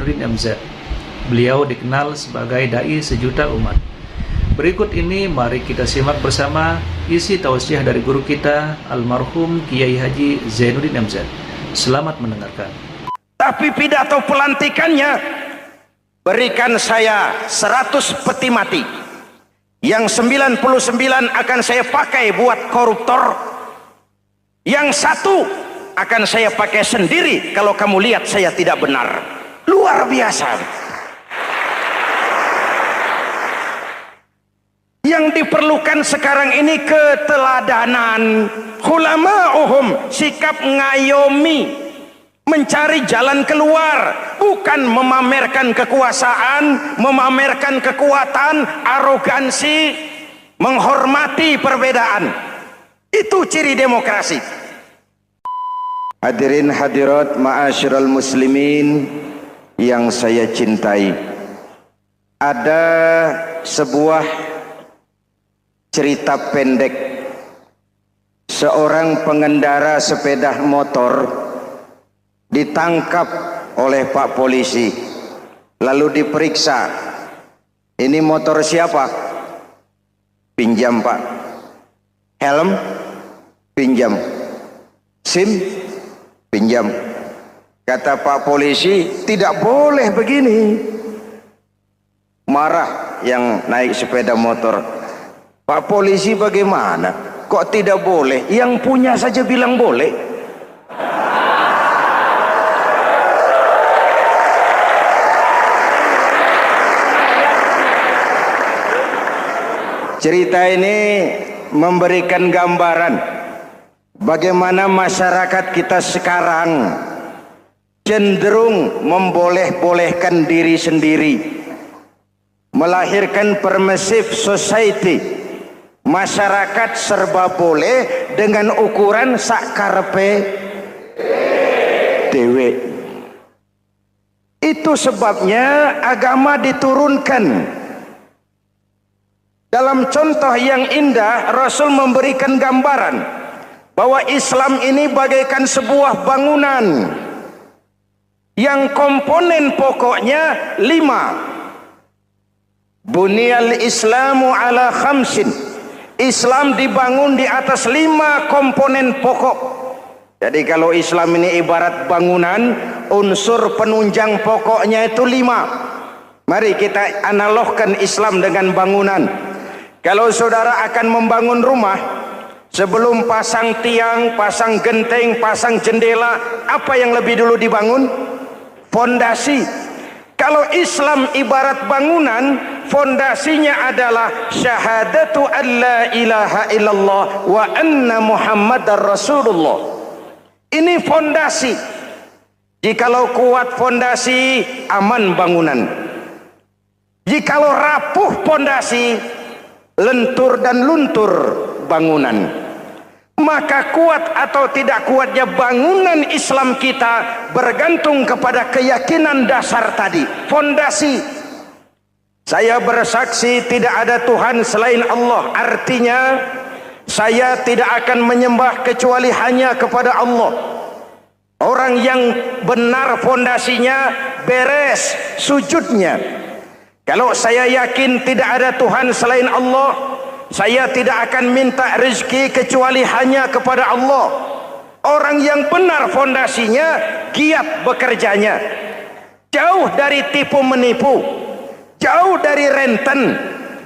Zainuddin MZ. Beliau dikenal sebagai dai sejuta umat. Berikut ini mari kita simak bersama isi tausiah dari guru kita almarhum Kiai Haji Zainuddin MZ. Selamat mendengarkan. Tapi pidato pelantikannya, berikan saya 100 peti mati, yang 99 akan saya pakai buat koruptor, yang satu akan saya pakai sendiri kalau kamu lihat saya tidak benar. Luar biasa. Yang diperlukan sekarang ini keteladanan, hulama'uhum, sikap ngayomi, mencari jalan keluar, bukan memamerkan kekuasaan, memamerkan kekuatan, arogansi, menghormati perbedaan. Itu ciri demokrasi. Hadirin hadirat ma'asyiral muslimin yang saya cintai, ada sebuah cerita pendek. Seorang pengendara sepeda motor ditangkap oleh Pak Polisi, lalu diperiksa. Ini motor siapa? Pinjam Pak. Helm? Pinjam. SIM? Pinjam. Kata Pak Polisi, tidak boleh begini. Marah yang naik sepeda motor. Pak Polisi bagaimana? Kok tidak boleh? Yang punya saja bilang boleh. Cerita ini memberikan gambaran bagaimana masyarakat kita sekarang cenderung memboleh-bolehkan diri sendiri, melahirkan permissive society. Masyarakat serba boleh dengan ukuran sakarepe dewe. Itu sebabnya agama diturunkan. Dalam contoh yang indah, Rasul memberikan gambaran bahwa Islam ini bagaikan sebuah bangunan yang komponen pokoknya 5. Bunyal Islamu ala khamsin. Islam dibangun di atas 5 komponen pokok. Jadi kalau Islam ini ibarat bangunan, unsur penunjang pokoknya itu 5. Mari kita analogkan Islam dengan bangunan. Kalau saudara akan membangun rumah, sebelum pasang tiang, pasang genteng, pasang jendela, apa yang lebih dulu dibangun? Fondasi. Kalau Islam ibarat bangunan, fondasinya adalah syahadatu an la ilaha illallah wa anna muhammadar rasulullah. Ini fondasi. Jikalau kuat fondasi, aman bangunan. Jikalau rapuh fondasi, lentur dan luntur bangunan. Maka kuat atau tidak kuatnya bangunan Islam kita bergantung kepada keyakinan dasar tadi, fondasi. Saya bersaksi tidak ada Tuhan selain Allah, artinya saya tidak akan menyembah kecuali hanya kepada Allah. Orang yang benar fondasinya beres sujudnya. Kalau saya yakin tidak ada Tuhan selain Allah, saya tidak akan minta rezeki kecuali hanya kepada Allah. Orang yang benar fondasinya, giat bekerjanya, jauh dari tipu menipu, jauh dari renten,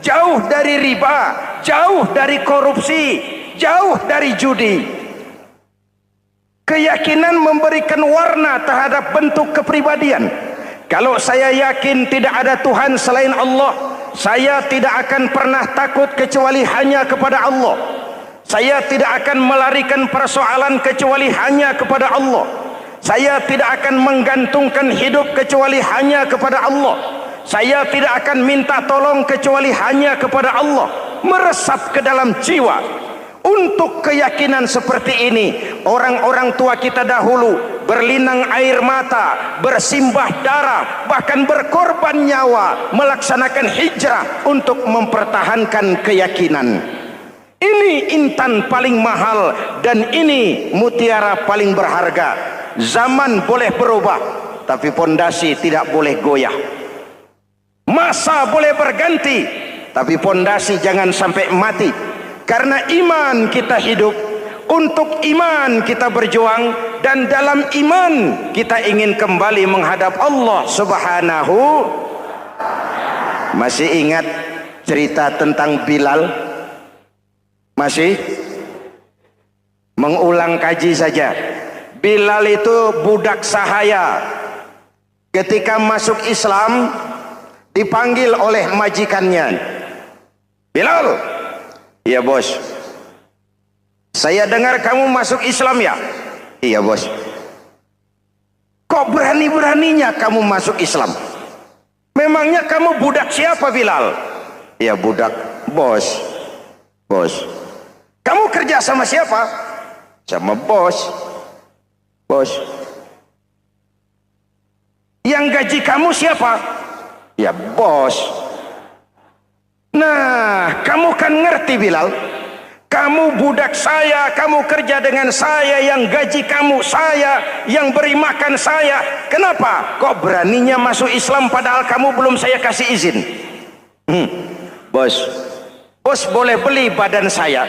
jauh dari riba, jauh dari korupsi, jauh dari judi. Keyakinan memberikan warna terhadap bentuk kepribadian. Kalau saya yakin tidak ada Tuhan selain Allah, saya tidak akan pernah takut kecuali hanya kepada Allah. Saya tidak akan melarikan persoalan kecuali hanya kepada Allah. Saya tidak akan menggantungkan hidup kecuali hanya kepada Allah. Saya tidak akan minta tolong kecuali hanya kepada Allah. Meresap ke dalam jiwa. Untuk keyakinan seperti ini, orang-orang tua kita dahulu berlinang air mata, bersimbah darah, bahkan berkorban nyawa, melaksanakan hijrah untuk mempertahankan keyakinan. Ini intan paling mahal dan ini mutiara paling berharga. Zaman boleh berubah, tapi pondasi tidak boleh goyah. Masa boleh berganti, tapi pondasi jangan sampai mati. Karena iman kita hidup, untuk iman kita berjuang, dan dalam iman kita ingin kembali menghadap Allah Subhanahu. Masih ingat cerita tentang Bilal? Masih? Mengulang kaji saja. Bilal itu budak sahaya. Ketika masuk Islam, dipanggil oleh majikannya. Bilal, iya bos. Saya dengar kamu masuk Islam ya? Iya bos. Kok berani-beraninya kamu masuk Islam? Memangnya kamu budak siapa Bilal? Iya budak bos. Bos. Kamu kerja sama siapa? Sama bos. Bos. Yang gaji kamu siapa? Ya bos. Nah, kamu kan ngerti Bilal. Kamu budak saya, kamu kerja dengan saya, yang gaji kamu saya, yang beri makan saya. Kenapa? Kok beraninya masuk Islam padahal kamu belum saya kasih izin? Bos, bos boleh beli badan saya,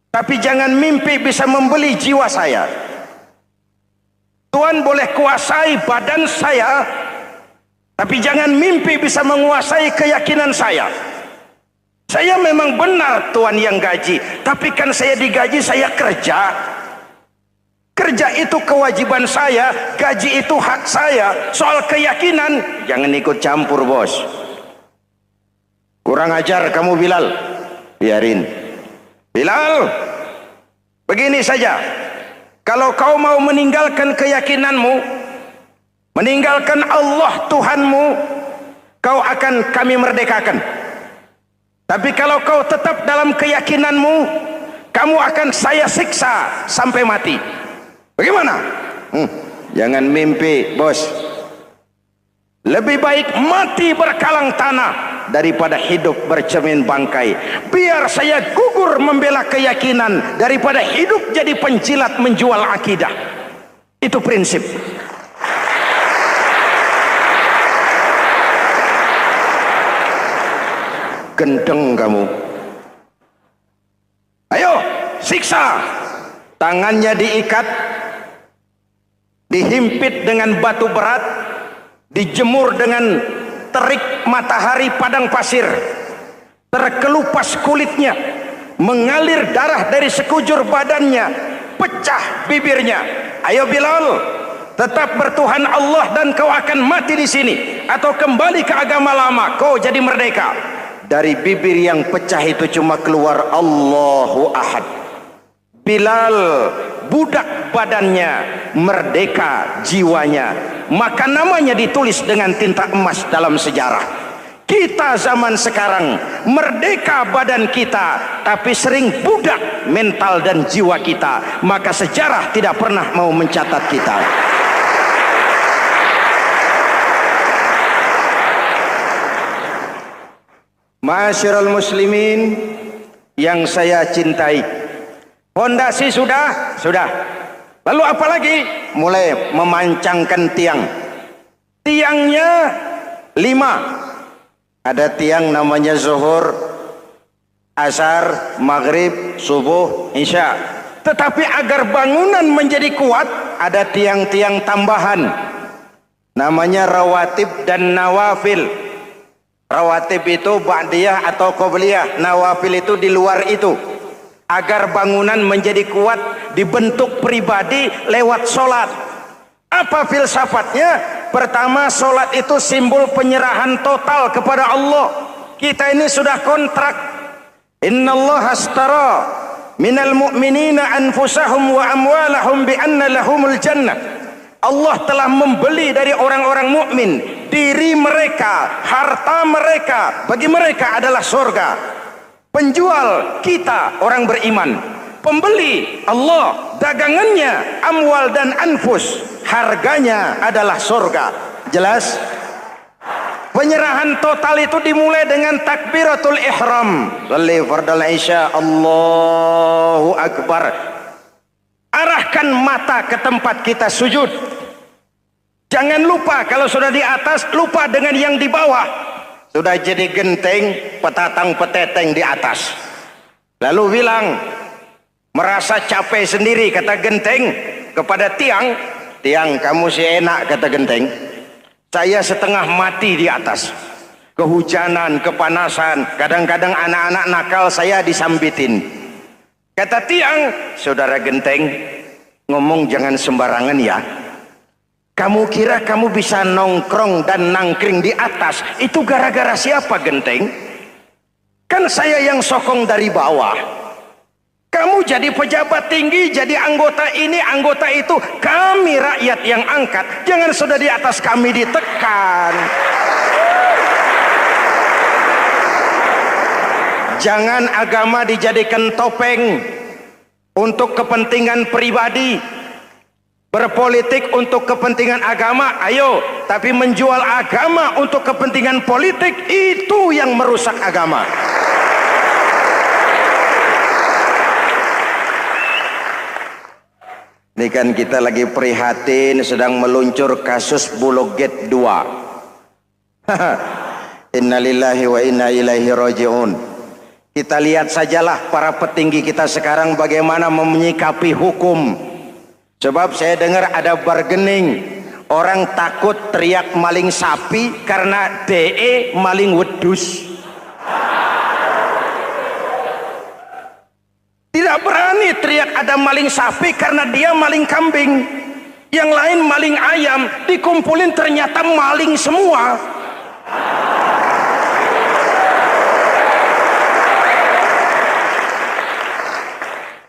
tapi jangan mimpi bisa membeli jiwa saya. Tuhan boleh kuasai badan saya, tapi jangan mimpi bisa menguasai keyakinan saya. Saya memang benar Tuhan yang gaji, tapi kan saya digaji, saya kerja. Kerja itu kewajiban saya, gaji itu hak saya. Soal keyakinan, jangan ikut campur bos. Kurang ajar kamu Bilal. Biarin. Bilal, begini saja. Kalau kau mau meninggalkan keyakinanmu, meninggalkan Allah Tuhanmu, kau akan kami merdekakan. Tapi kalau kau tetap dalam keyakinanmu, kamu akan saya siksa sampai mati. Bagaimana? Jangan mimpi bos. Lebih baik mati berkalang tanah daripada hidup bercermin bangkai. Biar saya gugur membela keyakinan daripada hidup jadi penjilat menjual akidah. Itu prinsip. Gendeng kamu. Ayo siksa. Tangannya diikat, dihimpit dengan batu berat, dijemur dengan terik matahari padang pasir, terkelupas kulitnya, mengalir darah dari sekujur badannya, pecah bibirnya. Ayo Bilal, tetap bertuhan Allah dan kau akan mati di sini, atau kembali ke agama lama, kau jadi merdeka. Dari bibir yang pecah itu cuma keluar Allahu Ahad. Bilal budak badannya, merdeka jiwanya, maka namanya ditulis dengan tinta emas dalam sejarah. Kita zaman sekarang merdeka badan kita, tapi sering budak mental dan jiwa kita, maka sejarah tidak pernah mau mencatat kita. Ma'asyiral muslimin yang saya cintai, fondasi sudah. Lalu apa lagi? Mulai memancangkan tiang. Tiangnya 5. Ada tiang namanya zuhur, asar, maghrib, subuh, isya. Tetapi agar bangunan menjadi kuat, ada tiang-tiang tambahan. Namanya rawatib dan nawafil. Rawatib itu ba'diyah atau qobliyah, nawafil itu di luar itu. Agar bangunan menjadi kuat, dibentuk pribadi lewat solat. Apa filsafatnya? Pertama, solat itu simbol penyerahan total kepada Allah. Kita ini sudah kontrak. Innallaha astara minal mu'minina anfusahum wa amwalahum bi anna lahumul jannah. Allah telah membeli dari orang-orang mukmin diri mereka, harta mereka, bagi mereka adalah surga. Penjual kita orang beriman, pembeli Allah, dagangannya amwal dan anfus, harganya adalah surga. Jelas? Penyerahan total itu dimulai dengan takbiratul ihram. Shalli fardal isya, Allahu akbar. Arahkan mata ke tempat kita sujud. Jangan lupa kalau sudah di atas, lupa dengan yang di bawah. Sudah jadi genteng, petatang peteteng di atas. Lalu bilang, merasa capek sendiri, kata genteng kepada tiang. Tiang, kamu sih enak, kata genteng. Saya setengah mati di atas. Kehujanan, kepanasan, kadang-kadang anak-anak nakal saya disambitin. Kata tiang, saudara genteng, ngomong jangan sembarangan ya. Kamu kira kamu bisa nongkrong dan nangkring di atas, itu gara-gara siapa genteng? Kan saya yang sokong dari bawah. Kamu jadi pejabat tinggi, jadi anggota ini, anggota itu. Kami rakyat yang angkat, jangan sudah di atas kami ditekan. Jangan agama dijadikan topeng untuk kepentingan pribadi. Berpolitik untuk kepentingan agama, ayo. Tapi menjual agama untuk kepentingan politik, itu yang merusak agama. Ini kan kita lagi prihatin sedang meluncur kasus Bulog Gate 2. Innalillahi wa inna ilaihi raji'un. Kita lihat sajalah para petinggi kita sekarang bagaimana menyikapi hukum. Sebab saya dengar ada bargaining, orang takut teriak maling sapi karena DE maling wedus. Tidak berani teriak ada maling sapi karena dia maling kambing. Yang lain maling ayam, dikumpulin ternyata maling semua.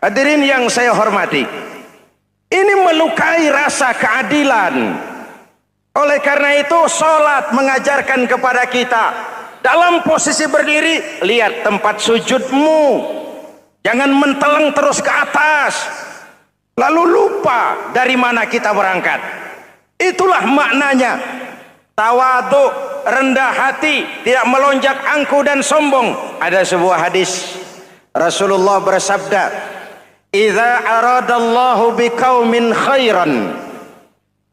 Hadirin yang saya hormati, ini melukai rasa keadilan. Oleh karena itu sholat mengajarkan kepada kita, dalam posisi berdiri, lihat tempat sujudmu, jangan menteleng terus ke atas lalu lupa dari mana kita berangkat. Itulah maknanya tawadhu, rendah hati, tidak melonjak angku dan sombong. Ada sebuah hadis Rasulullah bersabda, idza aradallahu biqaumin khairan,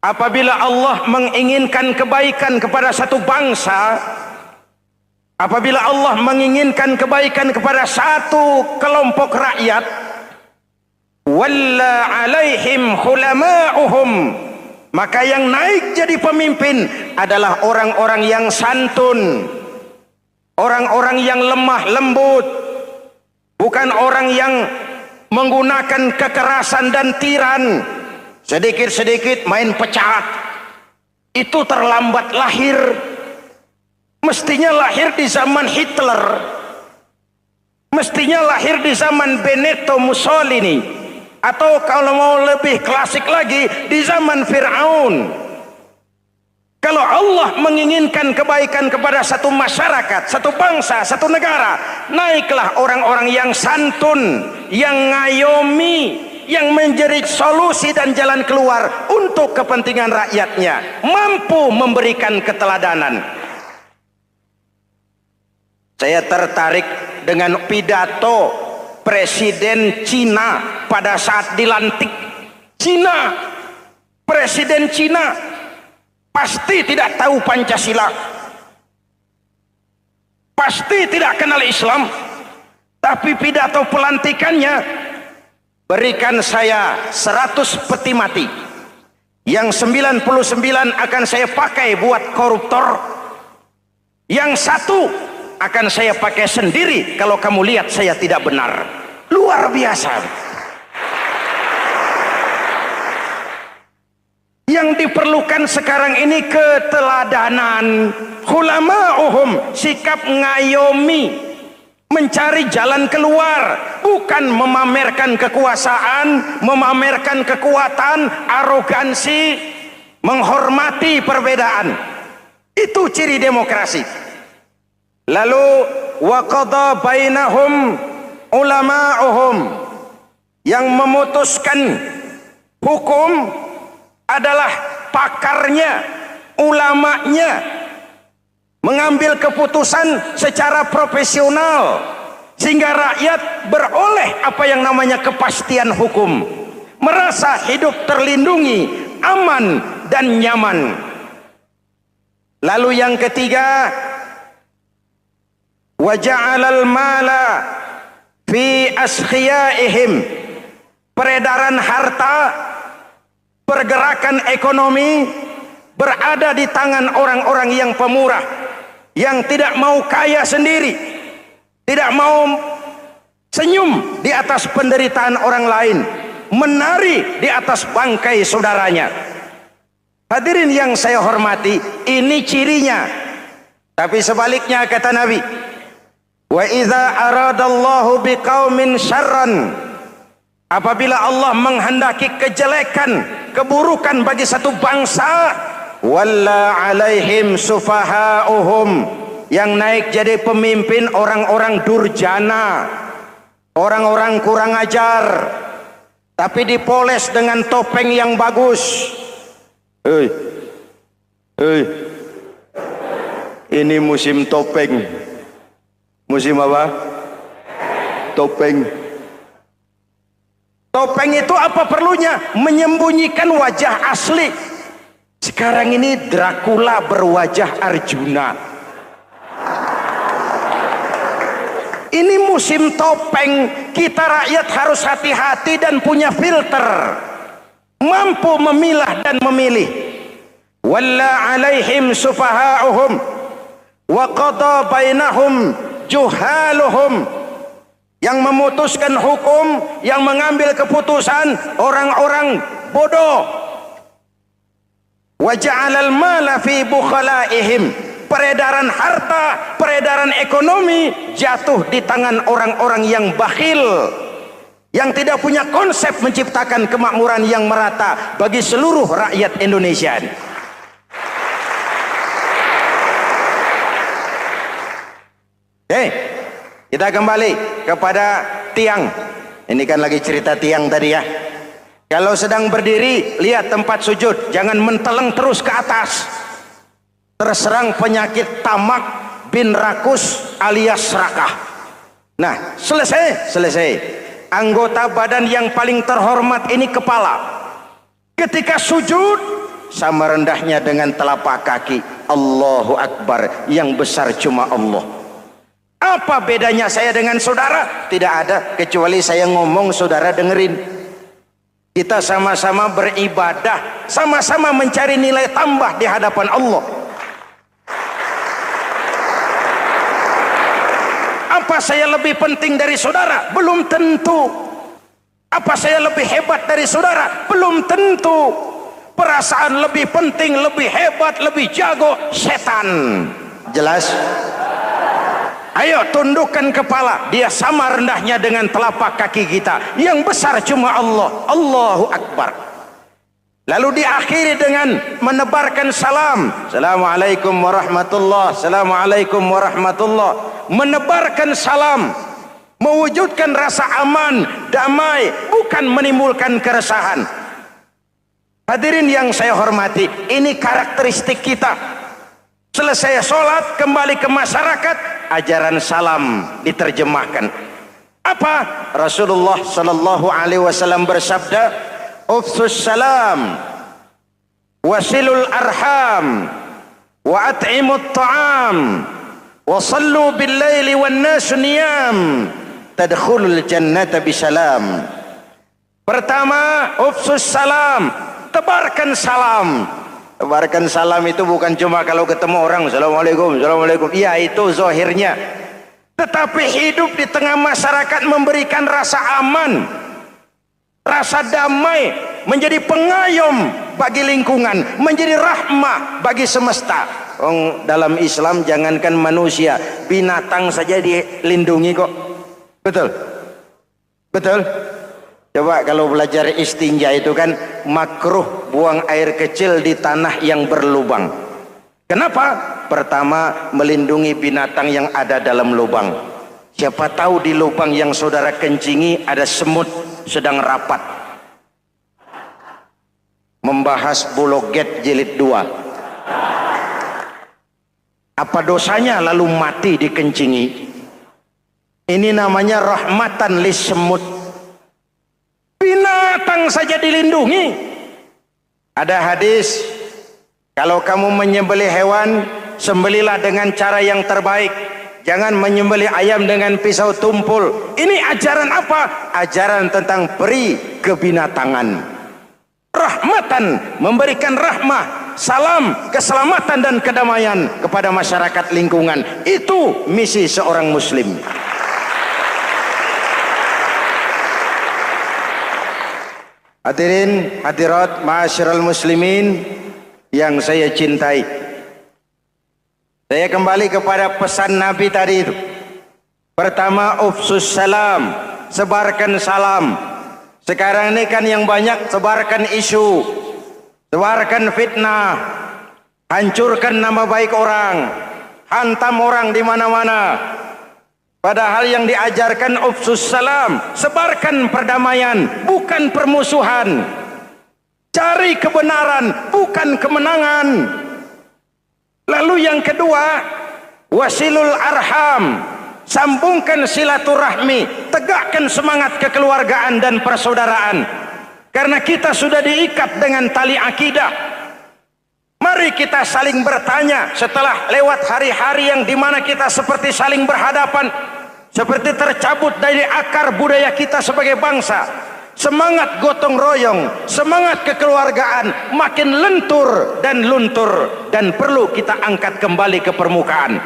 apabila Allah menginginkan kebaikan kepada satu bangsa, apabila Allah menginginkan kebaikan kepada satu kelompok rakyat, walla alaihim hulama'uhum, maka yang naik jadi pemimpin adalah orang-orang yang santun, orang-orang yang lemah lembut, bukan orang yang menggunakan kekerasan dan tiran, sedikit-sedikit main pecat. Itu terlambat lahir. Mestinya lahir di zaman Hitler, mestinya lahir di zaman Benito Mussolini, atau kalau mau lebih klasik lagi di zaman Fir'aun. Kalau Allah menginginkan kebaikan kepada satu masyarakat, satu bangsa, satu negara, naiklah orang-orang yang santun, yang ngayomi, yang menjadi solusi dan jalan keluar untuk kepentingan rakyatnya, mampu memberikan keteladanan. Saya tertarik dengan pidato Presiden Cina pada saat dilantik. Cina, Presiden Cina pasti tidak tahu Pancasila, pasti tidak kenal Islam, tapi pidato pelantikannya, berikan saya 100 peti mati, yang 99 akan saya pakai buat koruptor, yang satu akan saya pakai sendiri kalau kamu lihat saya tidak benar. Luar biasa. Yang diperlukan sekarang ini keteladanan, hulama'uhum, sikap ngayomi, mencari jalan keluar, bukan memamerkan kekuasaan, memamerkan kekuatan, arogansi, menghormati perbedaan. Itu ciri demokrasi. Lalu wa qada bainahum ulama'uhum, yang memutuskan hukum adalah pakarnya, ulamanya, mengambil keputusan secara profesional sehingga rakyat beroleh apa yang namanya kepastian hukum, merasa hidup terlindungi, aman, dan nyaman. Lalu yang ketiga, wa ja'alal mala fi askhiyaihim, peredaran harta, pergerakan ekonomi berada di tangan orang-orang yang pemurah, yang tidak mau kaya sendiri, tidak mau senyum di atas penderitaan orang lain, menari di atas bangkai saudaranya. Hadirin yang saya hormati, ini cirinya. Tapi sebaliknya kata Nabi, wa idza aradallahu biqaumin syarran, apabila Allah menghendaki kejelekan, keburukan bagi satu bangsa, walla alaihim sufahauhum, yang naik jadi pemimpin orang-orang durjana, orang-orang kurang ajar, tapi dipoles dengan topeng yang bagus. Ini musim topeng. Musim apa? Topeng. Topeng itu apa perlunya? Menyembunyikan wajah asli. Sekarang ini Dracula berwajah Arjuna. Ini musim topeng. Kita rakyat harus hati-hati dan punya filter, mampu memilah dan memilih. Walla alaihim sufahauhum wa qada bainahum juhaluhum, yang memutuskan hukum, yang mengambil keputusan orang-orang bodoh. Wa ja'alal mala fi bukhalaihim, peredaran harta, peredaran ekonomi jatuh di tangan orang-orang yang bakhil, yang tidak punya konsep menciptakan kemakmuran yang merata bagi seluruh rakyat Indonesia. Kita kembali kepada tiang. Ini kan lagi cerita tiang tadi ya. Kalau sedang berdiri, lihat tempat sujud, jangan menteleng terus ke atas. Terserang penyakit tamak bin rakus alias serakah. Nah, selesai. Anggota badan yang paling terhormat ini kepala. Ketika sujud, sama rendahnya dengan telapak kaki. Allahu Akbar, yang besar cuma Allah. Apa bedanya saya dengan saudara? Tidak ada, kecuali saya ngomong saudara dengerin. Kita sama-sama beribadah, sama-sama mencari nilai tambah di hadapan Allah. Apa saya lebih penting dari saudara? Belum tentu. Apa saya lebih hebat dari saudara? Belum tentu. Perasaan lebih penting, lebih hebat, lebih jago setan. Jelas? Ayo tundukkan kepala, dia sama rendahnya dengan telapak kaki kita. Yang besar cuma Allah. Allahu Akbar. Lalu diakhiri dengan menebarkan salam. Assalamualaikum warahmatullah. Assalamualaikum warahmatullah. Menebarkan salam, mewujudkan rasa aman, damai, bukan menimbulkan keresahan. Hadirin yang saya hormati, ini karakteristik kita. Selesai sholat, kembali ke masyarakat, ajaran salam diterjemahkan. Apa? Rasulullah sallallahu alaihi wasallam bersabda, "Ufsus salam, wasilul arham, wa at'imut ta'am, wa sallu bil laili wan nasu niyam, tadkhulul jannata bisalam." Pertama, ufsus salam, tebarkan salam. Tebarkan salam itu bukan cuma kalau ketemu orang assalamualaikum, assalamualaikum. Iya, itu zahirnya. Tetapi hidup di tengah masyarakat memberikan rasa aman, rasa damai, menjadi pengayom bagi lingkungan, menjadi rahmah bagi semesta. Dalam Islam jangankan manusia, binatang saja dilindungi kok. Betul? Betul? Coba kalau belajar istinja itu kan makruh buang air kecil di tanah yang berlubang. Kenapa? Pertama, melindungi binatang yang ada dalam lubang. Siapa tahu di lubang yang saudara kencingi ada semut sedang rapat. Membahas Buloget jilid 2. Apa dosanya lalu mati dikencingi? Ini namanya rahmatan lis semut. Binatang saja dilindungi. Ada hadis Kalau kamu menyembelih hewan, sembelilah dengan cara yang terbaik. Jangan menyembelih ayam dengan pisau tumpul. Ini ajaran apa? Ajaran tentang peri kebinatangan. Rahmatan, memberikan rahmah, salam, keselamatan dan kedamaian kepada masyarakat lingkungan. Itu misi seorang muslim. Hadirin hadirat ma'asyiral muslimin yang saya cintai, saya kembali kepada pesan Nabi tadi itu. Pertama, ufsus salam, sebarkan salam. Sekarang ini kan yang banyak sebarkan isu, sebarkan fitnah, hancurkan nama baik orang, hantam orang di mana-mana. Padahal yang diajarkan ufsus salam, sebarkan perdamaian, bukan permusuhan. Cari kebenaran, bukan kemenangan. Lalu yang kedua, wasilul arham, sambungkan silaturahmi, tegakkan semangat kekeluargaan dan persaudaraan. Karena kita sudah diikat dengan tali akidah. Mari kita saling bertanya setelah lewat hari-hari yang dimana kita seperti saling berhadapan, seperti tercabut dari akar budaya kita sebagai bangsa. Semangat gotong royong, semangat kekeluargaan makin lentur dan luntur, dan perlu kita angkat kembali ke permukaan.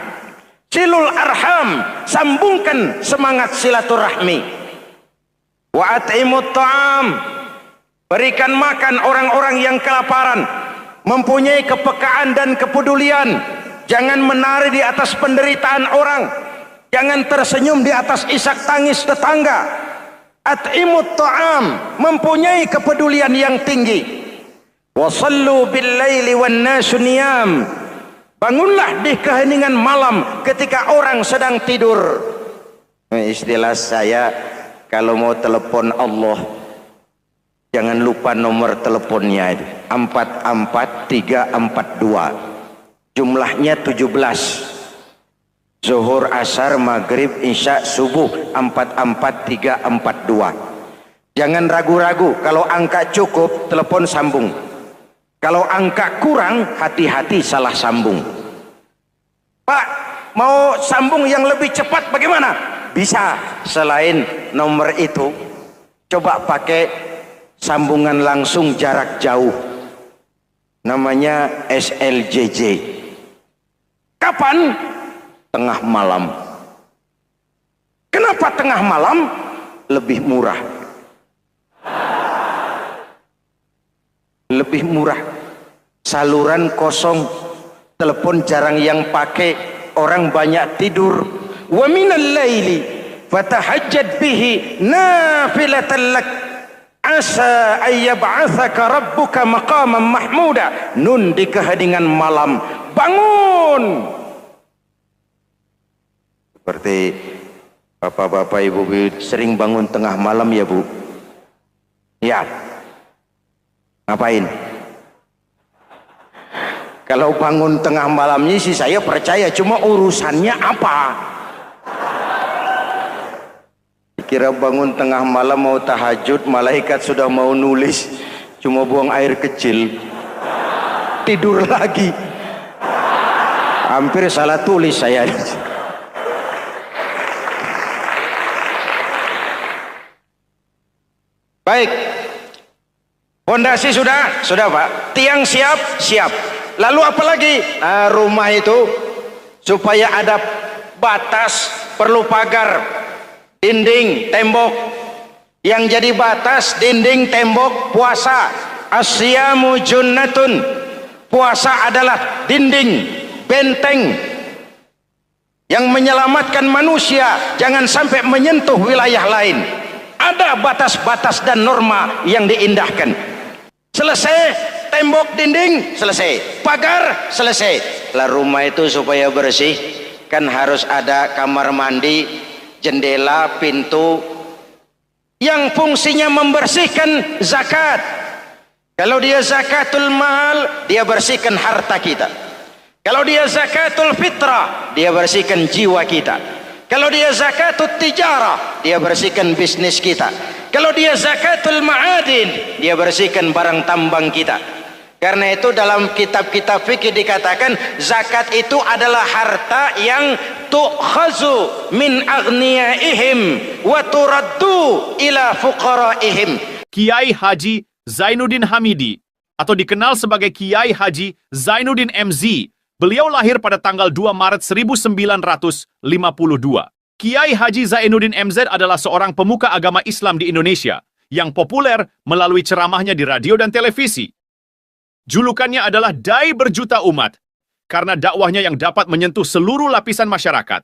Silul arham, sambungkan semangat silaturahmi. Wa at'imut ta'am, berikan makan orang-orang yang kelaparan. Mempunyai kepekaan dan kepedulian. Jangan menari di atas penderitaan orang, jangan tersenyum di atas isak tangis tetangga. At'imut ta'am, mempunyai kepedulian yang tinggi. Wasallu bil laili wan nasu niyam, bangunlah di keheningan malam ketika orang sedang tidur. Istilah saya, kalau mau telepon Allah, jangan lupa nomor teleponnya itu 44342. Jumlahnya 17. Zuhur, asar, maghrib, isya, subuh 44342. Jangan ragu-ragu. Kalau angka cukup, telepon sambung. Kalau angka kurang, hati-hati salah sambung. Pak, mau sambung yang lebih cepat bagaimana? Bisa. Selain nomor itu, coba pakai sambungan langsung jarak jauh. Namanya SLJJ. Kapan? Tengah malam. Kenapa tengah malam? Lebih murah. Lebih murah. Saluran kosong, telepon jarang yang pakai, orang banyak tidur. Wa minal laili fatahajjad bihi nafilatan lak asa ayyab'atsaka rabbuka maqaman mahmuda. Nun di keheningan malam, bangun. Seperti bapak-bapak, ibu-ibu sering bangun tengah malam ya Bu? Ya. Ngapain? Kalau bangun tengah malamnya sih saya percaya, cuma urusannya apa? Kira bangun tengah malam mau tahajud, malaikat sudah mau nulis, cuma buang air kecil, tidur lagi. Hampir salah tulis saya. Baik, fondasi sudah Pak, tiang siap. Lalu apa lagi? Nah, rumah itu supaya ada batas, perlu pagar, dinding, tembok. Yang jadi batas, dinding, tembok, puasa. Asyamu junnatun, puasa adalah dinding, benteng yang menyelamatkan manusia jangan sampai menyentuh wilayah lain. Ada batas-batas dan norma yang diindahkan. Selesai, tembok, dinding, selesai. Pagar, selesai. Lah rumah itu supaya bersih, kan harus ada kamar mandi, jendela, pintu, yang fungsinya membersihkan zakat. Kalau dia zakatul mal, dia bersihkan harta kita. Kalau dia zakatul fitrah, dia bersihkan jiwa kita. Kalau dia zakatul tijarah, dia bersihkan bisnis kita. Kalau dia zakatul ma'adin, dia bersihkan barang tambang kita. Karena itu dalam kitab-kitab fikih dikatakan zakat itu adalah harta yang tu'khazu min aghniyaihim wa turaddu ila fuqaraihim. Kiai Haji Zainuddin Hamidi atau dikenal sebagai Kiai Haji Zainuddin MZ. Beliau lahir pada tanggal 2 Maret 1952. Kiai Haji Zainuddin MZ adalah seorang pemuka agama Islam di Indonesia yang populer melalui ceramahnya di radio dan televisi. Julukannya adalah Dai Berjuta Umat karena dakwahnya yang dapat menyentuh seluruh lapisan masyarakat.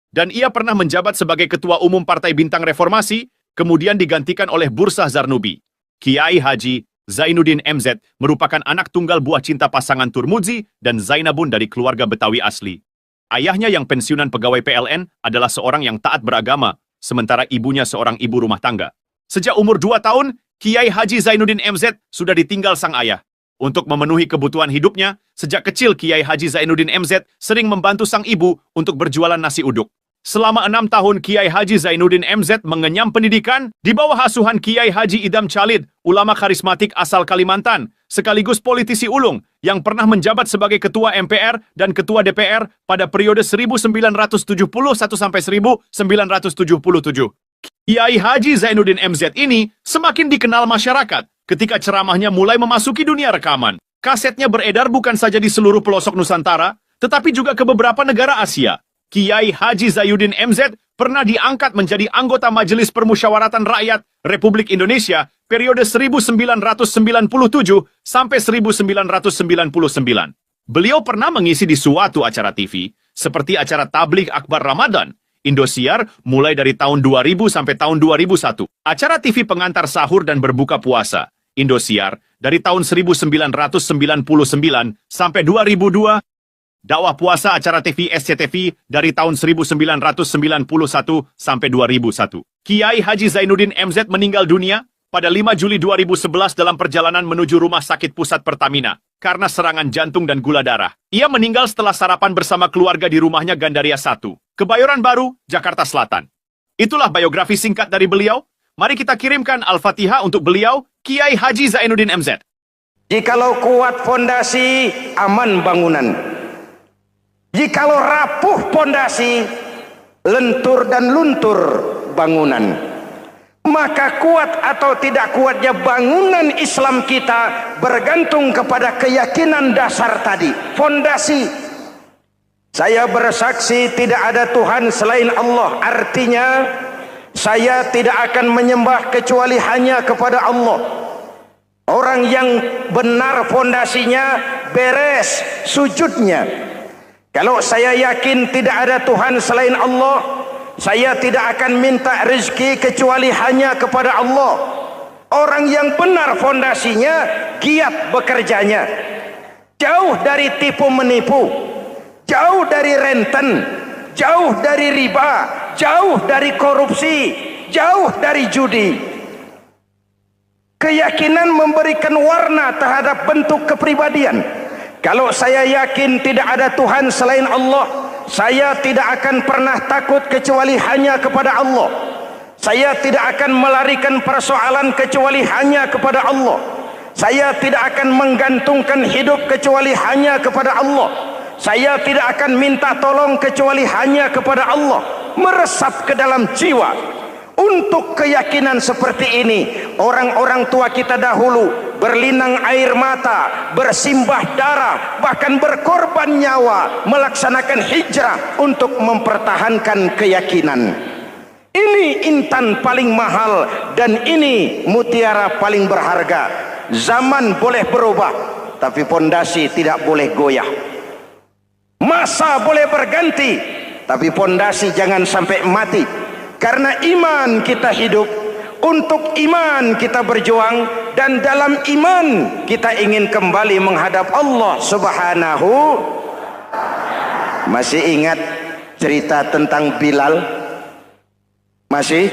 Dan ia pernah menjabat sebagai Ketua Umum Partai Bintang Reformasi, kemudian digantikan oleh Bursah Zarnubi. Kiai Haji Zainuddin MZ merupakan anak tunggal buah cinta pasangan Turmuzi dan Zainabun dari keluarga Betawi asli. Ayahnya yang pensiunan pegawai PLN adalah seorang yang taat beragama, sementara ibunya seorang ibu rumah tangga. Sejak umur 2 tahun, Kiai Haji Zainuddin MZ sudah ditinggal sang ayah. Untuk memenuhi kebutuhan hidupnya, sejak kecil Kiai Haji Zainuddin MZ sering membantu sang ibu untuk berjualan nasi uduk. Selama 6 tahun Kiai Haji Zainuddin MZ mengenyam pendidikan di bawah asuhan Kiai Haji Idham Chalid, ulama karismatik asal Kalimantan, sekaligus politisi ulung yang pernah menjabat sebagai Ketua MPR dan Ketua DPR pada periode 1971 sampai 1977. Kiai Haji Zainuddin MZ ini semakin dikenal masyarakat ketika ceramahnya mulai memasuki dunia rekaman. Kasetnya beredar bukan saja di seluruh pelosok Nusantara, tetapi juga ke beberapa negara Asia. Kiai Haji Zainuddin MZ pernah diangkat menjadi anggota Majelis Permusyawaratan Rakyat Republik Indonesia periode 1997 sampai 1999. Beliau pernah mengisi di suatu acara TV, seperti acara Tabligh Akbar Ramadan, Indosiar mulai dari tahun 2000 sampai tahun 2001. Acara TV pengantar sahur dan berbuka puasa, Indosiar, dari tahun 1999 sampai 2002. Dakwah puasa acara TV SCTV dari tahun 1991 sampai 2001. Kiai Haji Zainuddin MZ meninggal dunia pada 5 Juli 2011 dalam perjalanan menuju Rumah Sakit Pusat Pertamina karena serangan jantung dan gula darah. Ia meninggal setelah sarapan bersama keluarga di rumahnya Gandaria 1, Kebayoran Baru, Jakarta Selatan. Itulah biografi singkat dari beliau. Mari kita kirimkan Al-Fatihah untuk beliau, Kiai Haji Zainuddin MZ. Jikalau kuat fondasi, aman bangunan. Jikalau rapuh fondasi, lentur dan luntur bangunan. Maka kuat atau tidak kuatnya bangunan Islam kita bergantung kepada keyakinan dasar tadi, fondasi. Saya bersaksi tidak ada Tuhan selain Allah, artinya saya tidak akan menyembah kecuali hanya kepada Allah. Orang yang benar fondasinya beres sujudnya. Kalau saya yakin tidak ada Tuhan selain Allah, saya tidak akan minta rezeki kecuali hanya kepada Allah. Orang yang benar fondasinya, giat bekerjanya, jauh dari tipu menipu, jauh dari renten, jauh dari riba, jauh dari korupsi, jauh dari judi. Keyakinan memberikan warna terhadap bentuk kepribadian. Kalau saya yakin tidak ada Tuhan selain Allah, saya tidak akan pernah takut kecuali hanya kepada Allah. Saya tidak akan melarikan persoalan kecuali hanya kepada Allah. Saya tidak akan menggantungkan hidup kecuali hanya kepada Allah. Saya tidak akan minta tolong kecuali hanya kepada Allah. Meresap ke dalam jiwa. Untuk keyakinan seperti ini, orang-orang tua kita dahulu berlinang air mata, bersimbah darah, bahkan berkorban nyawa, melaksanakan hijrah untuk mempertahankan keyakinan. Ini intan paling mahal dan ini mutiara paling berharga. Zaman boleh berubah, tapi pondasi tidak boleh goyah. Masa boleh berganti, tapi pondasi jangan sampai mati. Karena iman kita hidup, untuk iman kita berjuang, dan dalam iman kita ingin kembali menghadap Allah Subhanahu. Masih ingat cerita tentang Bilal? Masih?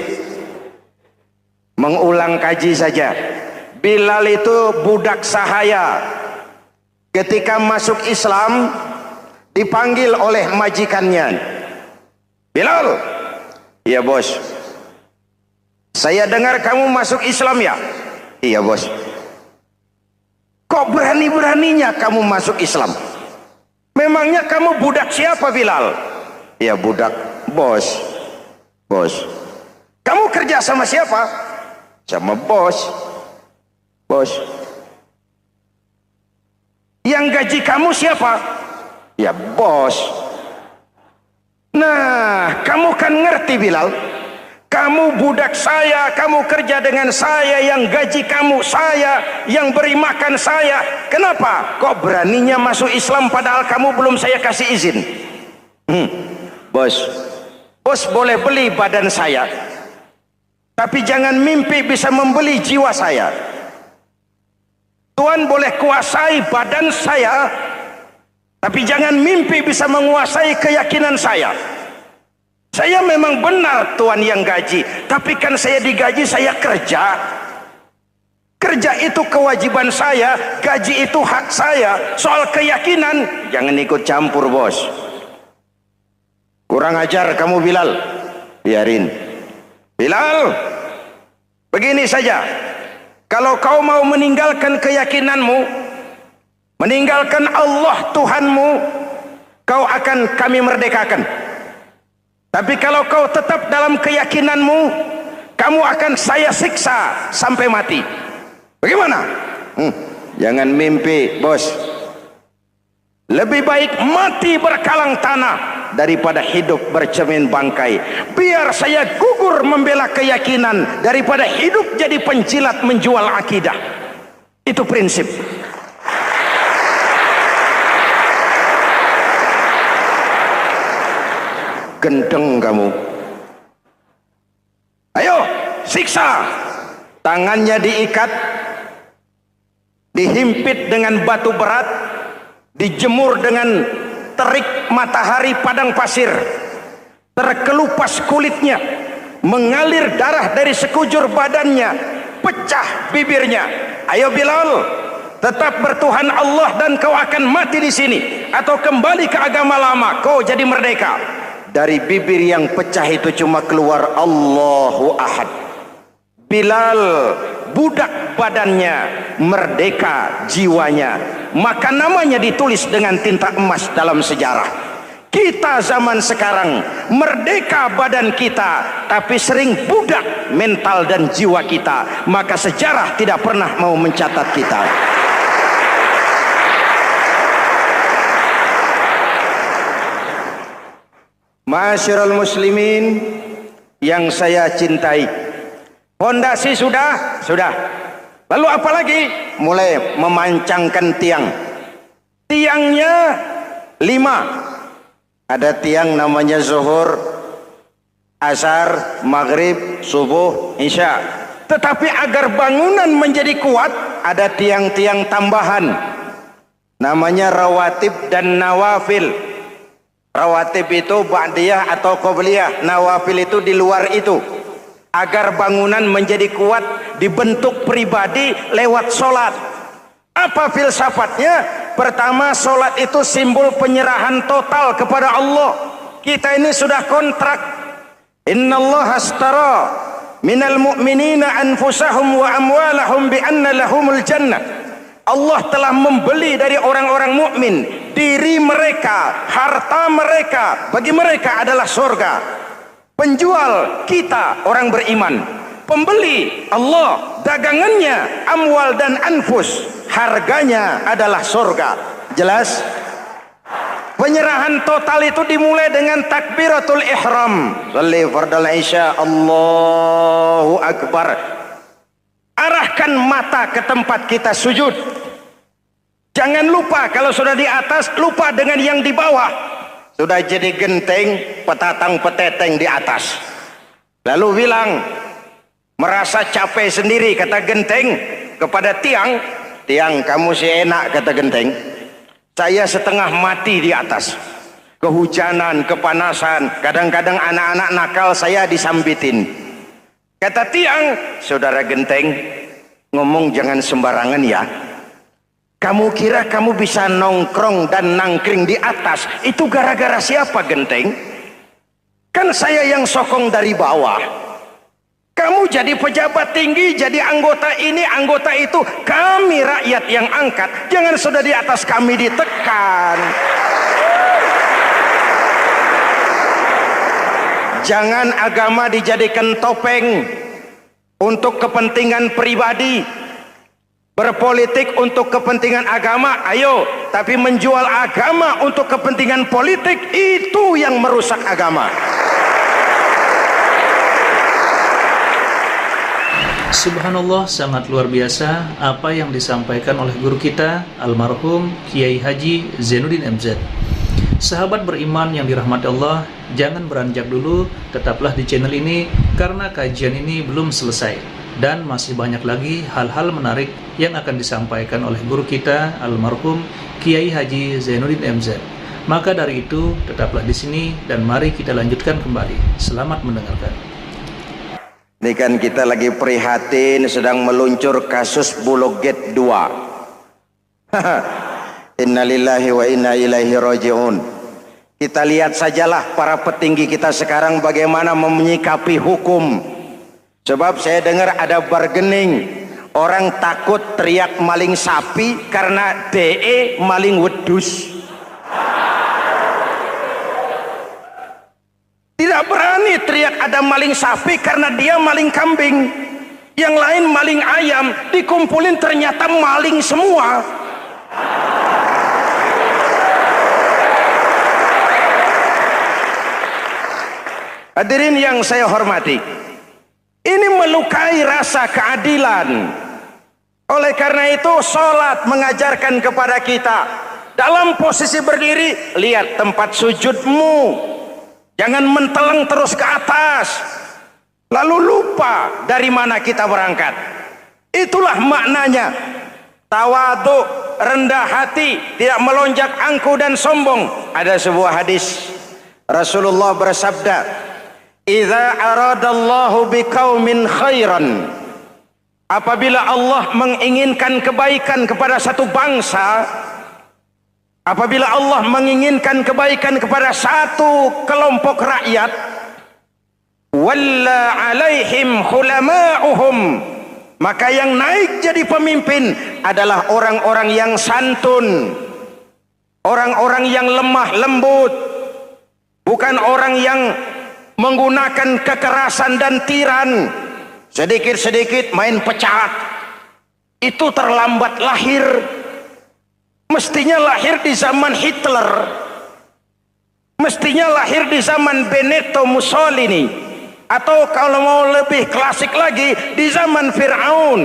Mengulang kaji saja. Bilal itu budak sahaya. Ketika masuk Islam, dipanggil oleh majikannya. Bilal, iya bos. Saya dengar kamu masuk Islam ya? Iya bos. Kok berani-beraninya kamu masuk Islam? Memangnya kamu budak siapa, Bilal? Ya budak bos. Bos. Kamu kerja sama siapa? Sama bos. Bos. Yang gaji kamu siapa? Ya bos. Nah, kamu kan ngerti, Bilal. Kamu budak saya, kamu kerja dengan saya, yang gaji kamu saya, yang beri makan saya. Kenapa? Kok beraninya masuk Islam padahal kamu belum saya kasih izin? Bos, bos boleh beli badan saya, tapi jangan mimpi bisa membeli jiwa saya. Tuhan boleh kuasai badan saya, tapi jangan mimpi bisa menguasai keyakinan saya. Saya memang benar Tuhan yang gaji, tapi kan saya digaji, saya kerja. Kerja itu kewajiban saya, gaji itu hak saya. Soal keyakinan, jangan ikut campur, bos. Kurang ajar kamu, Bilal. Biarin. Bilal, begini saja. Kalau kau mau meninggalkan keyakinanmu, meninggalkan Allah Tuhanmu, kau akan kami merdekakan. Tapi kalau kau tetap dalam keyakinanmu, kamu akan saya siksa sampai mati. Bagaimana? Jangan mimpi, bos. Lebih baik mati berkalang tanah daripada hidup bercermin bangkai. Biar saya gugur membela keyakinan daripada hidup jadi penjilat menjual akidah. Itu prinsip. Gendeng kamu. Ayo, siksa. Tangannya diikat, dihimpit dengan batu berat, dijemur dengan terik matahari padang pasir, terkelupas kulitnya, mengalir darah dari sekujur badannya, pecah bibirnya. Ayo Bilal, tetap bertuhan Allah dan kau akan mati di sini, atau kembali ke agama lama, kau jadi merdeka. Dari bibir yang pecah itu cuma keluar Allahu Ahad. Bilal budak badannya, merdeka jiwanya, maka namanya ditulis dengan tinta emas dalam sejarah. Kita zaman sekarang merdeka badan kita, tapi sering budak mental dan jiwa kita, maka sejarah tidak pernah mau mencatat kita. Masyarul muslimin yang saya cintai, fondasi sudah. Lalu apa lagi? Mulai memancangkan tiang. Tiangnya 5. Ada tiang namanya zuhur, asar, maghrib, subuh, isya. Tetapi agar bangunan menjadi kuat, ada tiang-tiang tambahan. Namanya rawatib dan nawafil. Rawatib itu ba'diyah atau qobliyah, nawafil itu di luar itu. Agar bangunan menjadi kuat, dibentuk pribadi lewat solat. Apa filsafatnya? Pertama, solat itu simbol penyerahan total kepada Allah. Kita ini sudah kontrak. Innallaha astara minal mu'minina anfusahum wa amwalahum bi anna lahumul jannah. Allah telah membeli dari orang-orang mukmin diri mereka, harta mereka, bagi mereka adalah surga. Penjual kita orang beriman, pembeli Allah, dagangannya amwal dan anfus, harganya adalah surga. Jelas? Penyerahan total itu dimulai dengan takbiratul ihram. Shalli fardal isya, Allahu akbar. Arahkan mata ke tempat kita sujud. Jangan lupa kalau sudah di atas, lupa dengan yang di bawah. Sudah jadi genteng, petatang peteteng di atas. Lalu bilang, merasa capek sendiri, kata genteng kepada tiang. Tiang, kamu sih enak, kata genteng. Saya setengah mati di atas. Kehujanan, kepanasan, kadang-kadang anak-anak nakal saya disambitin. Kata tiang, saudara genteng, ngomong jangan sembarangan ya. Kamu kira kamu bisa nongkrong dan nangkring di atas, itu gara-gara siapa genteng? Kan saya yang sokong dari bawah. Kamu jadi pejabat tinggi, jadi anggota ini, anggota itu. Kami rakyat yang angkat. Jangan sudah di atas kami ditekan. Jangan agama dijadikan topeng untuk kepentingan pribadi. Berpolitik untuk kepentingan agama, ayo. Tapi menjual agama untuk kepentingan politik, itu yang merusak agama. Subhanallah, sangat luar biasa apa yang disampaikan oleh guru kita almarhum Kiai Haji Zainuddin MZ. Sahabat beriman yang dirahmati Allah, jangan beranjak dulu, tetaplah di channel ini karena kajian ini belum selesai dan masih banyak lagi hal-hal menarik yang akan disampaikan oleh guru kita almarhum Kiai Haji Zainuddin MZ. Maka dari itu, tetaplah di sini dan mari kita lanjutkan kembali. Selamat mendengarkan. Ini kan kita lagi prihatin sedang meluncur kasus Bulog Gate 2. Innalillahi wa inna ilaihi raji'un. Kita lihat sajalah para petinggi kita sekarang bagaimana menyikapi hukum. Sebab saya dengar ada bargaining. Orang takut teriak maling sapi karena DE maling wedus. Tidak berani teriak ada maling sapi karena dia maling kambing. Yang lain maling ayam, dikumpulin ternyata maling semua. Hadirin yang saya hormati, ini melukai rasa keadilan. Oleh karena itu, sholat mengajarkan kepada kita dalam posisi berdiri, lihat tempat sujudmu. Jangan menteleng terus ke atas, lalu lupa dari mana kita berangkat. Itulah maknanya tawadhu, rendah hati, tidak melonjak angku dan sombong. Ada sebuah hadis Rasulullah bersabda, "Idza aradallahu biqaumin khairan." Apabila Allah menginginkan kebaikan kepada satu bangsa, apabila Allah menginginkan kebaikan kepada satu kelompok rakyat, walla alaihim khulama'uhum, maka yang naik jadi pemimpin adalah orang-orang yang santun, orang-orang yang lemah lembut, bukan orang yang menggunakan kekerasan dan tiran. Sedikit-sedikit main pecat, itu terlambat lahir. Mestinya lahir di zaman Hitler, mestinya lahir di zaman Benito Mussolini, atau kalau mau lebih klasik lagi di zaman Fir'aun.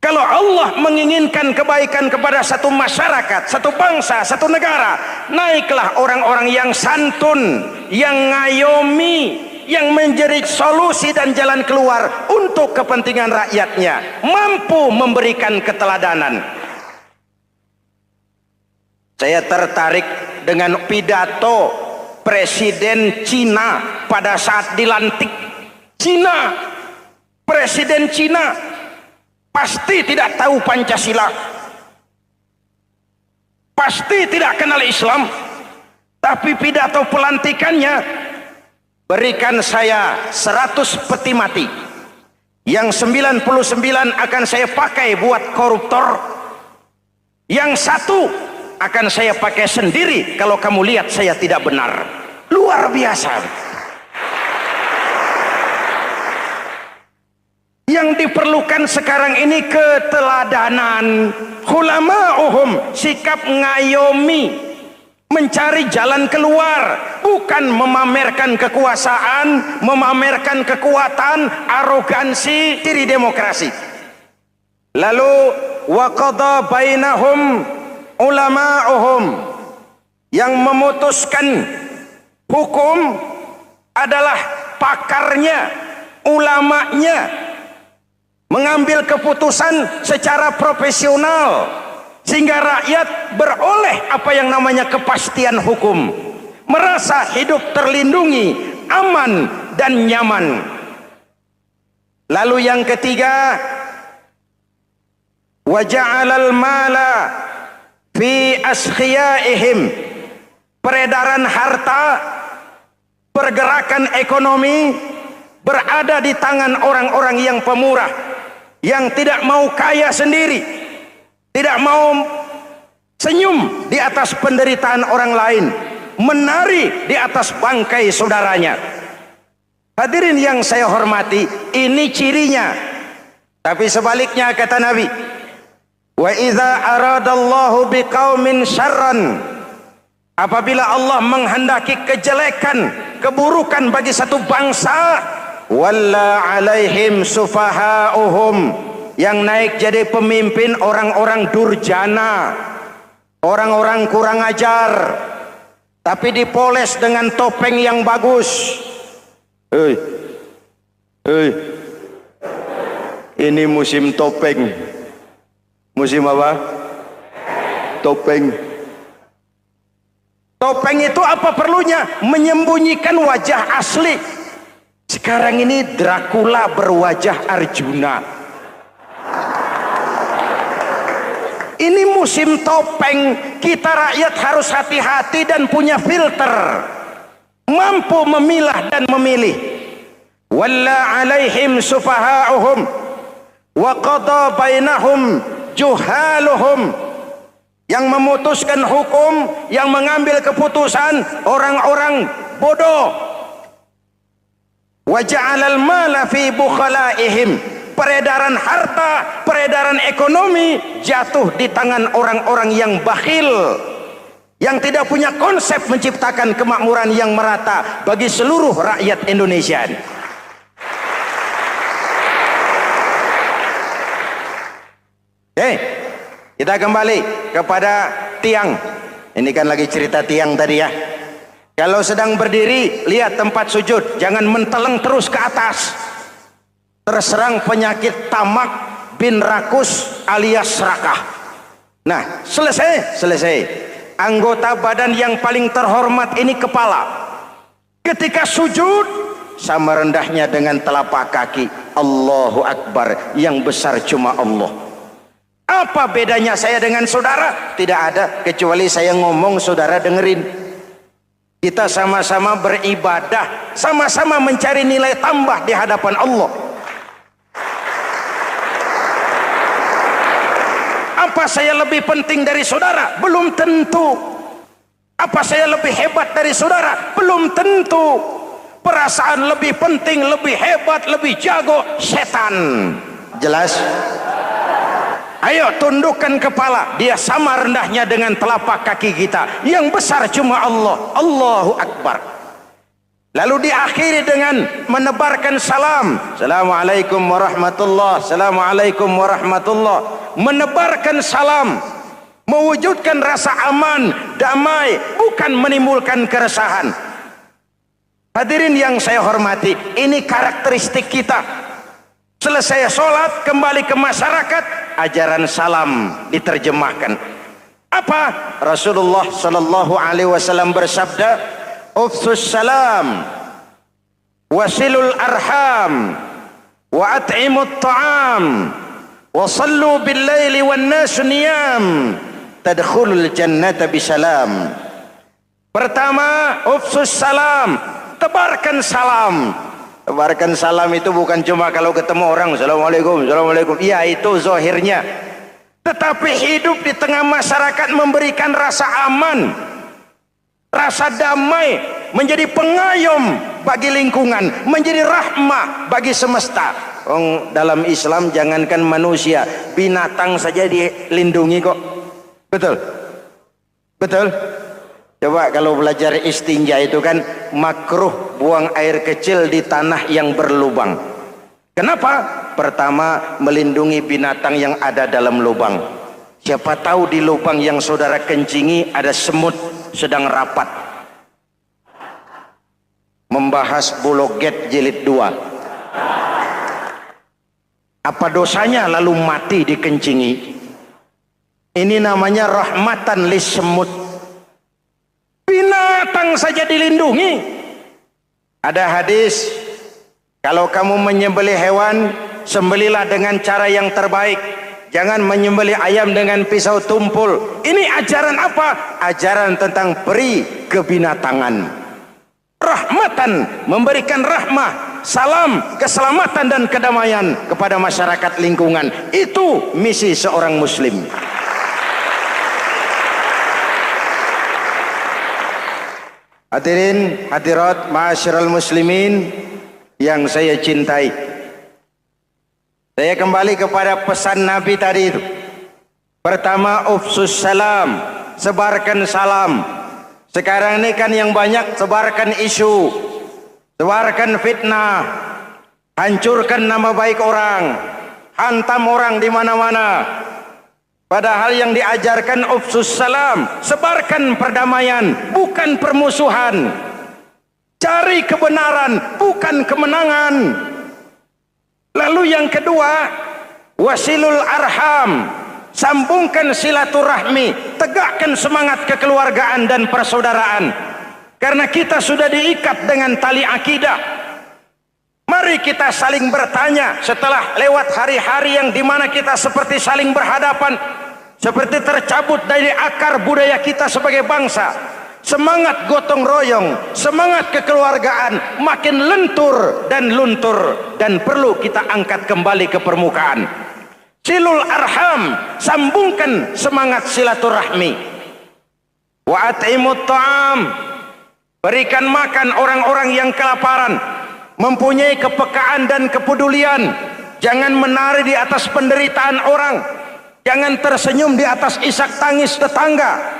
Kalau Allah menginginkan kebaikan kepada satu masyarakat, satu bangsa, satu negara, naiklah orang-orang yang santun, yang ngayomi, yang menjadi solusi dan jalan keluar untuk kepentingan rakyatnya, mampu memberikan keteladanan. Saya tertarik dengan pidato Presiden Cina pada saat dilantik. Cina, Presiden Cina pasti tidak tahu Pancasila, pasti tidak kenal Islam, tapi pidato pelantikannya, berikan saya 100 peti mati, yang 99 akan saya pakai buat koruptor, yang satu akan saya pakai sendiri kalau kamu lihat saya tidak benar. Luar biasa. Yang diperlukan sekarang ini keteladanan, khulama'uhum, sikap ngayomi, mencari jalan keluar, bukan memamerkan kekuasaan, memamerkan kekuatan, arogansi, diri demokrasi. Lalu waqadha bainahum ulama'uhum, yang memutuskan hukum adalah pakarnya, ulamanya, mengambil keputusan secara profesional sehingga rakyat beroleh apa yang namanya kepastian hukum, merasa hidup terlindungi, aman dan nyaman. Lalu yang ketiga, wa ja'alal mala fi askhiyaihim, peredaran harta, pergerakan ekonomi berada di tangan orang-orang yang pemurah, yang tidak mau kaya sendiri, tidak mau senyum di atas penderitaan orang lain, menari di atas bangkai saudaranya. Hadirin yang saya hormati, ini cirinya. Tapi sebaliknya kata Nabi, wa idza aradallahu biqaumin syarran, apabila Allah menghendaki kejelekan, keburukan bagi satu bangsa, walla alaihim sufahauhum, yang naik jadi pemimpin orang-orang durjana, orang-orang kurang ajar, tapi dipoles dengan topeng yang bagus. Ini musim topeng. Musim apa? Topeng. Topeng itu apa perlunya? Menyembunyikan wajah asli. Sekarang ini Dracula berwajah Arjuna. Ini musim topeng. Kita rakyat harus hati-hati dan punya filter, mampu memilah dan memilih. Walla alaihim sufahauhum wa qada bainahum juhaluhum, yang memutuskan hukum, yang mengambil keputusan orang-orang bodoh. Wa ja'alal mala fi bukhalaihim, peredaran harta, peredaran ekonomi jatuh di tangan orang-orang yang bakhil, yang tidak punya konsep menciptakan kemakmuran yang merata bagi seluruh rakyat Indonesia. Kita kembali kepada tiang. Ini kan lagi cerita tiang tadi ya. Kalau sedang berdiri, lihat tempat sujud, jangan menteleng terus ke atas. Terserang penyakit tamak bin rakus alias serakah. Nah, selesai. Anggota badan yang paling terhormat ini kepala. Ketika sujud, sama rendahnya dengan telapak kaki. Allahu Akbar, yang besar cuma Allah. Apa bedanya saya dengan saudara? Tidak ada, kecuali saya ngomong saudara dengerin. Kita sama-sama beribadah, sama-sama mencari nilai tambah di hadapan Allah. Apa saya lebih penting dari saudara? Belum tentu. Apa saya lebih hebat dari saudara? Belum tentu. Perasaan lebih penting, lebih hebat, lebih jago setan. Jelas? Ayo tundukkan kepala, dia sama rendahnya dengan telapak kaki kita. Yang besar cuma Allah. Allahu Akbar. Lalu diakhiri dengan menebarkan salam. Assalamualaikum warahmatullah. Assalamualaikum warahmatullah. Menebarkan salam, mewujudkan rasa aman, damai, bukan menimbulkan keresahan. Hadirin yang saya hormati, ini karakteristik kita. Selesai sholat, kembali ke masyarakat, ajaran salam diterjemahkan. Apa? Rasulullah sallallahu alaihi wasallam bersabda, "Ufsus salam, wasilul arham, wa at'imut ta'am, wa sallu bil laili wan nasu niyam, tadkhulul jannata bisalam." Pertama, ufsus salam, tebarkan salam. Tebarkan salam itu bukan cuma kalau ketemu orang assalamualaikum, assalamualaikum. Iya, itu zahirnya. Tetapi hidup di tengah masyarakat memberikan rasa aman, rasa damai, menjadi pengayom bagi lingkungan, menjadi rahmah bagi semesta. Dalam Islam jangankan manusia, binatang saja dilindungi kok. Betul? Betul? Coba kalau belajar istinja itu kan makruh buang air kecil di tanah yang berlubang. Kenapa? Pertama, melindungi binatang yang ada dalam lubang. Siapa tahu di lubang yang saudara kencingi ada semut sedang rapat. Membahas Bologet jilid 2. Apa dosanya lalu mati dikencingi? Ini namanya rahmatan lis semut. Binatang saja dilindungi. Ada hadis, kalau kamu menyembelih hewan, sembelilah dengan cara yang terbaik. Jangan menyembelih ayam dengan pisau tumpul. Ini ajaran apa? Ajaran tentang peri kebinatangan. Rahmatan, memberikan rahmah. salam keselamatan dan kedamaian kepada masyarakat lingkungan. Itu misi seorang muslim. Hadirin hadirat ma'asyiral muslimin yang saya cintai, saya kembali kepada pesan Nabi tadi itu. Pertama, ufsus salam, sebarkan salam. Sekarang ini kan yang banyak sebarkan isu, sebarkan fitnah, hancurkan nama baik orang, hantam orang di mana-mana. Padahal yang diajarkan ufsus salam, sebarkan perdamaian, bukan permusuhan. Cari kebenaran, bukan kemenangan. Lalu yang kedua, wasilul arham, sambungkan silaturahmi, tegakkan semangat kekeluargaan dan persaudaraan. Karena kita sudah diikat dengan tali akidah. Mari kita saling bertanya setelah lewat hari-hari yang dimana kita seperti saling berhadapan, seperti tercabut dari akar budaya kita sebagai bangsa. Semangat gotong royong, semangat kekeluargaan makin lentur dan luntur, dan perlu kita angkat kembali ke permukaan. Silul arham, sambungkan semangat silaturahmi. Wa at'imut ta'am, berikan makan orang-orang yang kelaparan, mempunyai kepekaan dan kepedulian. Jangan menari di atas penderitaan orang, jangan tersenyum di atas isak tangis tetangga.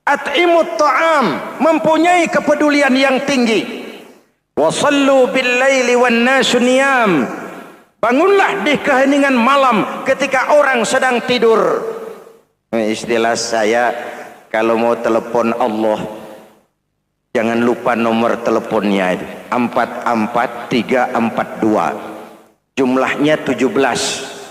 At'imut ta'am, mempunyai kepedulian yang tinggi. Wa sallu bil laili wan nasu niyam, bangunlah di keheningan malam ketika orang sedang tidur. Istilah saya, kalau mau telepon Allah, jangan lupa nomor teleponnya itu 44342. Jumlahnya 17.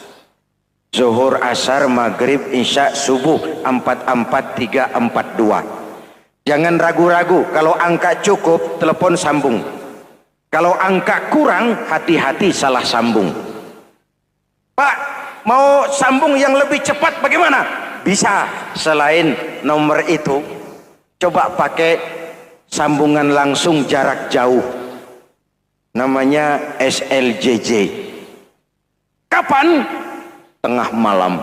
Zuhur, asar, maghrib, isya, subuh 44342. Jangan ragu-ragu, kalau angka cukup telepon sambung. Kalau angka kurang, hati-hati salah sambung. Pak, mau sambung yang lebih cepat bagaimana? Bisa, selain nomor itu, coba pakai sambungan langsung jarak jauh. Namanya SLJJ. Kapan? Tengah malam.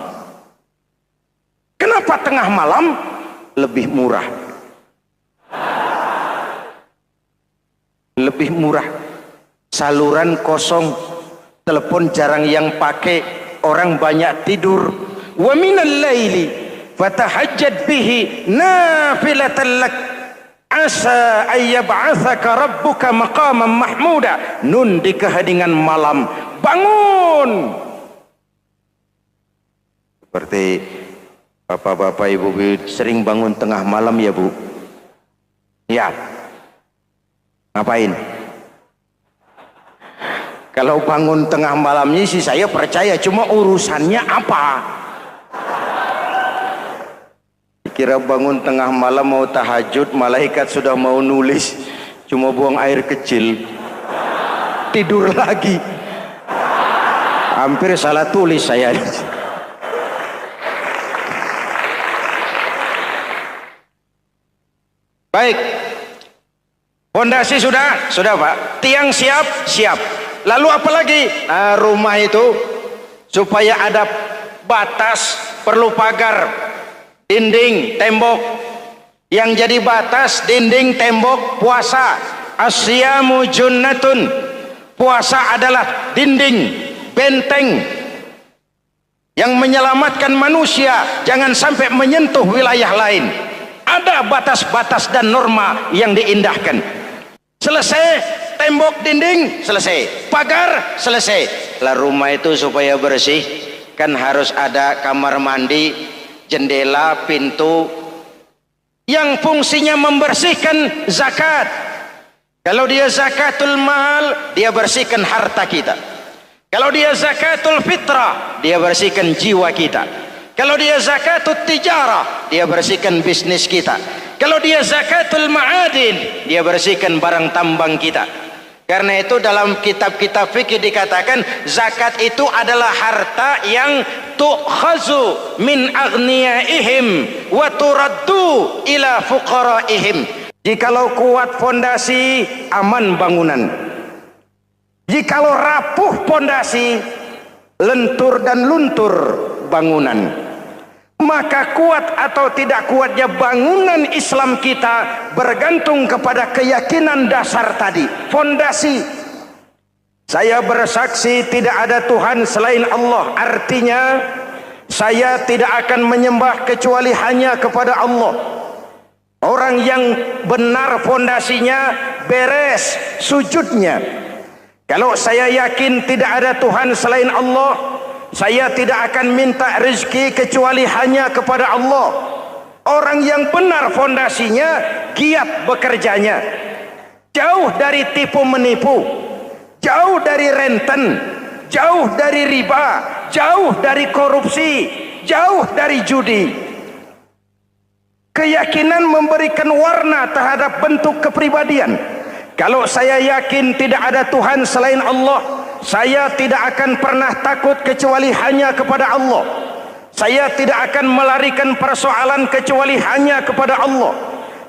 Kenapa tengah malam? Lebih murah. Lebih murah. Saluran kosong, telepon jarang yang pakai, orang banyak tidur. Wa minal laili fatahajjad bihi nafilatan lak asa ayyab'atsaka rabbuka maqaman mahmuda. Nun di keheningan malam, bangun. Seperti bapak-bapak, ibu-ibu sering bangun tengah malam ya Bu? Ya. Ngapain? Kalau bangun tengah malamnya sih saya percaya, cuma urusannya apa? Kira bangun tengah malam mau tahajud, malaikat sudah mau nulis, cuma buang air kecil, tidur lagi. Hampir salah tulis saya. Baik, fondasi sudah Pak, tiang siap. Lalu apa lagi? Nah, rumah itu supaya ada batas, perlu pagar, dinding, tembok. Yang jadi batas, dinding, tembok, puasa. Asyamu junnatun, puasa adalah dinding, benteng yang menyelamatkan manusia jangan sampai menyentuh wilayah lain. Ada batas-batas dan norma yang diindahkan. Selesai, tembok, dinding, selesai. Pagar, selesai. Lah rumah itu supaya bersih, kan harus ada kamar mandi, jendela, pintu, yang fungsinya membersihkan zakat. Kalau dia zakatul mal, dia bersihkan harta kita. Kalau dia zakatul fitrah, dia bersihkan jiwa kita. Kalau dia zakatul tijarah, dia bersihkan bisnis kita. Kalau dia zakatul ma'adin, dia bersihkan barang tambang kita. Karena itu dalam kitab-kitab fikih dikatakan zakat itu adalah harta yang tu'khazu min aghniyaihim wa turaddu ila fuqaraihim. Jikalau kuat fondasi, aman bangunan. Jikalau rapuh pondasi, lentur dan luntur bangunan. Maka kuat atau tidak kuatnya bangunan Islam kita bergantung kepada keyakinan dasar tadi, fondasi. Saya bersaksi tidak ada Tuhan selain Allah, artinya saya tidak akan menyembah kecuali hanya kepada Allah. Orang yang benar fondasinya beres sujudnya. Kalau saya yakin tidak ada Tuhan selain Allah, saya tidak akan minta rezeki kecuali hanya kepada Allah. Orang yang benar fondasinya, giat bekerjanya, jauh dari tipu menipu, jauh dari renten, jauh dari riba, jauh dari korupsi, jauh dari judi. Keyakinan memberikan warna terhadap bentuk kepribadian. Kalau saya yakin tidak ada Tuhan selain Allah, saya tidak akan pernah takut kecuali hanya kepada Allah. Saya tidak akan melarikan persoalan kecuali hanya kepada Allah.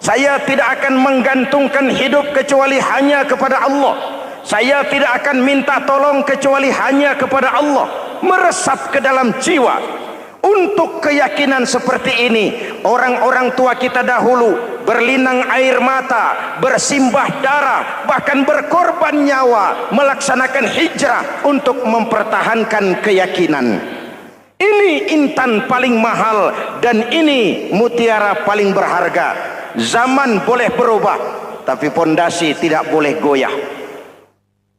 Saya tidak akan menggantungkan hidup kecuali hanya kepada Allah. Saya tidak akan minta tolong kecuali hanya kepada Allah. Meresap ke dalam jiwa. Untuk keyakinan seperti ini, orang-orang tua kita dahulu berlinang air mata, bersimbah darah, bahkan berkorban nyawa, melaksanakan hijrah untuk mempertahankan keyakinan. Ini intan paling mahal dan ini mutiara paling berharga. Zaman boleh berubah, tapi pondasi tidak boleh goyah.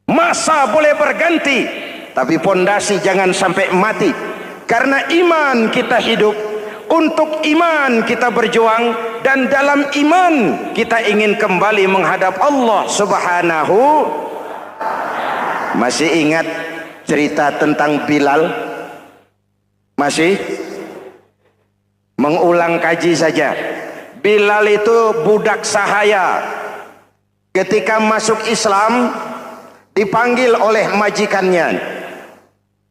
Masa boleh berganti, tapi pondasi jangan sampai mati. Karena iman kita hidup, untuk iman kita berjuang, dan dalam iman kita ingin kembali menghadap Allah Subhanahu. Masih ingat cerita tentang Bilal? Masih? Mengulang kaji saja. Bilal itu budak sahaya. Ketika masuk Islam, dipanggil oleh majikannya.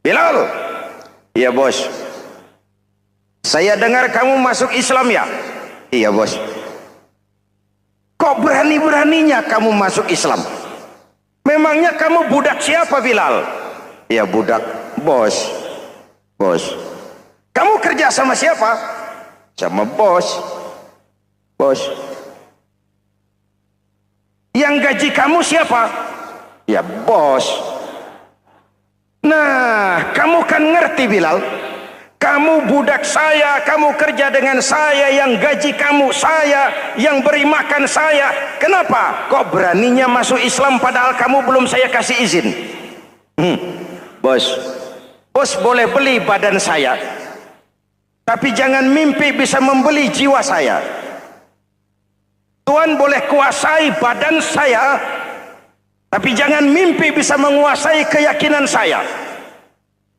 Bilal, iya bos. Saya dengar kamu masuk Islam ya? Iya bos. Kok berani-beraninya kamu masuk Islam? Memangnya kamu budak siapa Bilal? Iya budak bos. Bos. Kamu kerja sama siapa? Sama bos. Bos. Yang gaji kamu siapa? Ya bos. Nah, kamu kan ngerti Bilal, kamu budak saya, kamu kerja dengan saya, yang gaji kamu saya, yang beri makan saya. Kenapa? Kok beraninya masuk Islam padahal kamu belum saya kasih izin? Bos, bos boleh beli badan saya, tapi jangan mimpi bisa membeli jiwa saya. Tuhan boleh kuasai badan saya, tapi jangan mimpi bisa menguasai keyakinan saya.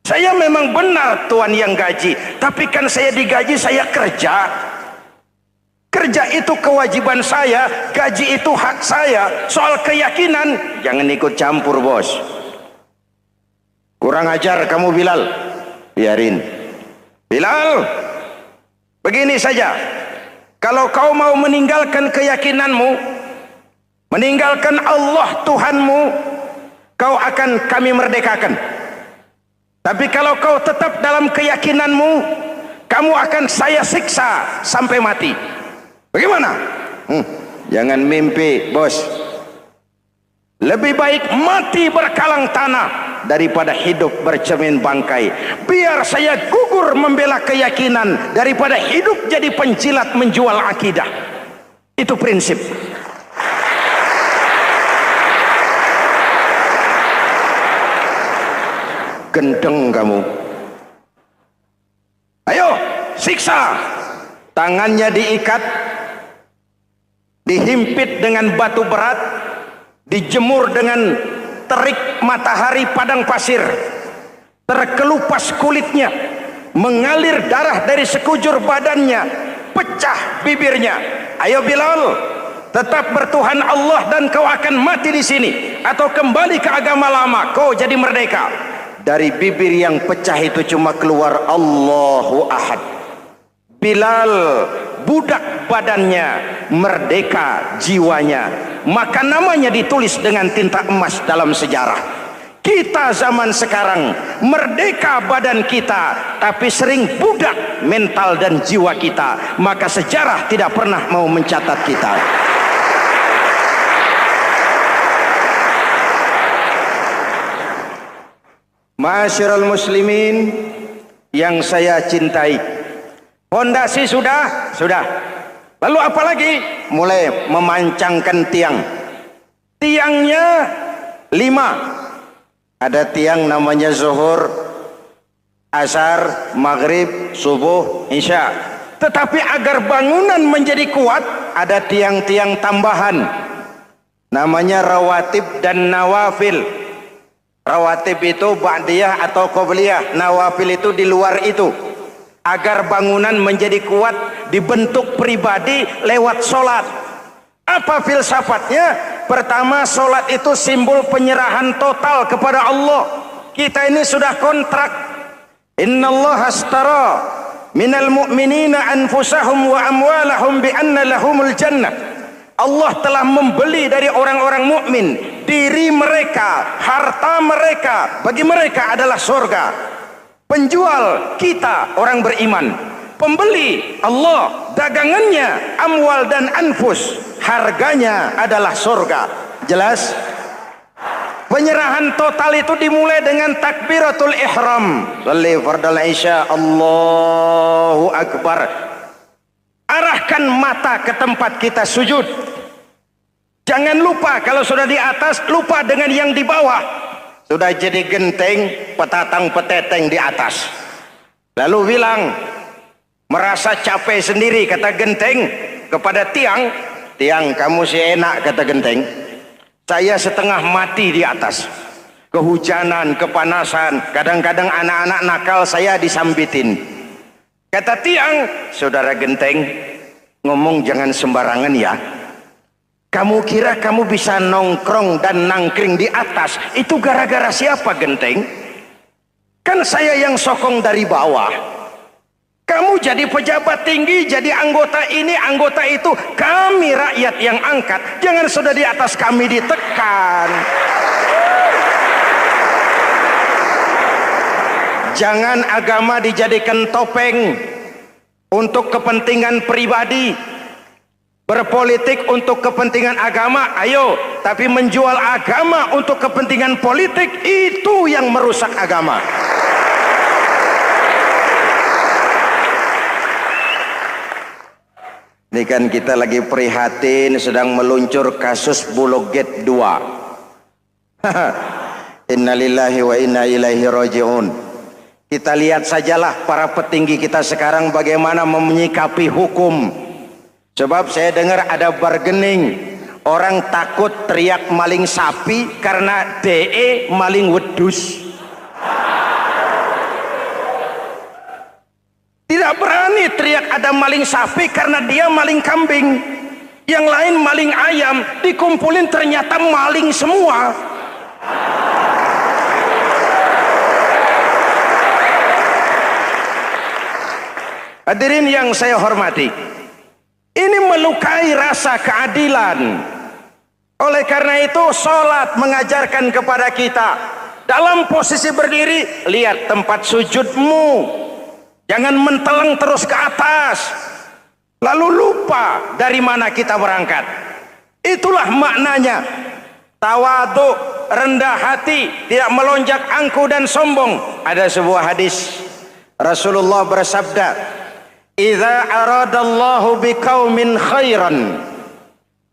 Saya memang benar Tuhan yang gaji, tapi kan saya digaji, saya kerja. Kerja itu kewajiban saya, gaji itu hak saya. Soal keyakinan, jangan ikut campur bos. Kurang ajar kamu Bilal. Biarin. Bilal, begini saja. Kalau kau mau meninggalkan keyakinanmu, meninggalkan Allah Tuhanmu, kau akan kami merdekakan. Tapi kalau kau tetap dalam keyakinanmu, kamu akan saya siksa sampai mati. Bagaimana? Jangan mimpi bos. Lebih baik mati berkalang tanah daripada hidup bercermin bangkai. Biar saya gugur membela keyakinan daripada hidup jadi penjilat menjual akidah. Itu prinsip. Gendeng kamu. Ayo siksa. Tangannya diikat, dihimpit dengan batu berat, dijemur dengan terik matahari padang pasir, terkelupas kulitnya, mengalir darah dari sekujur badannya, pecah bibirnya. Ayo Bilal, tetap bertuhan Allah dan kau akan mati di sini, atau kembali ke agama lama, kau jadi merdeka. Dari bibir yang pecah itu cuma keluar Allahu Ahad. Bilal budak badannya, merdeka jiwanya, maka namanya ditulis dengan tinta emas dalam sejarah. Kita zaman sekarang merdeka badan kita, tapi sering budak mental dan jiwa kita. Maka sejarah tidak pernah mau mencatat kita. Ma'asyiral muslimin yang saya cintai, fondasi sudah. Lalu apa lagi? Mulai memancangkan tiang. Tiangnya 5. Ada tiang namanya zuhur, asar, maghrib, subuh, isya. Tetapi agar bangunan menjadi kuat, ada tiang-tiang tambahan. Namanya rawatib dan nawafil. Rawatib itu ba'diyah atau qobliyah. Nawafil itu di luar itu. Agar bangunan menjadi kuat, dibentuk pribadi lewat sholat. Apa filsafatnya? Pertama, sholat itu simbol penyerahan total kepada Allah. Kita ini sudah kontrak. Innallaha astara minal mu'minina anfusahum wa amwalahum bi anna lahumul jannah. Allah telah membeli dari orang-orang mukmin diri mereka, harta mereka, bagi mereka adalah surga. Penjual kita orang beriman, pembeli Allah, dagangannya amwal dan anfus, harganya adalah surga. Jelas? Penyerahan total itu dimulai dengan takbiratul ihram. Shalli fardal isya, Allahu akbar. Arahkan mata ke tempat kita sujud. Jangan lupa kalau sudah di atas, lupa dengan yang di bawah. Sudah jadi genteng, petatang peteteng di atas. Lalu bilang, merasa capek sendiri, kata genteng kepada tiang. Tiang, kamu sih enak, kata genteng. Saya setengah mati di atas. Kehujanan, kepanasan, kadang-kadang anak-anak nakal saya disambitin. Kata tiang, saudara genteng, ngomong jangan sembarangan ya. Kamu kira kamu bisa nongkrong dan nangkring di atas, itu gara-gara siapa genteng? Kan saya yang sokong dari bawah. Kamu jadi pejabat tinggi, jadi anggota ini, anggota itu. Kami rakyat yang angkat. Jangan sudah di atas kami ditekan. Jangan agama dijadikan topeng untuk kepentingan pribadi. Berpolitik untuk kepentingan agama, ayo. Tapi menjual agama untuk kepentingan politik, itu yang merusak agama. Ini kan kita lagi prihatin sedang meluncur kasus Bulog Gate 2. Innalillahi wa inna ilaihi raji'un. Kita lihat sajalah para petinggi kita sekarang bagaimana menyikapi hukum. Sebab saya dengar ada bargaining. Orang takut teriak maling sapi karena DE maling wedus. Tidak berani teriak ada maling sapi karena dia maling kambing. Yang lain maling ayam, dikumpulin ternyata maling semua. Hadirin yang saya hormati, ini melukai rasa keadilan. Oleh karena itu sholat mengajarkan kepada kita, dalam posisi berdiri, lihat tempat sujudmu. Jangan menteleng terus ke atas, lalu lupa dari mana kita berangkat. Itulah maknanya tawadhu, rendah hati, tidak melonjak angku dan sombong. Ada sebuah hadis Rasulullah bersabda, "Idza aradallahu biqaumin khairan."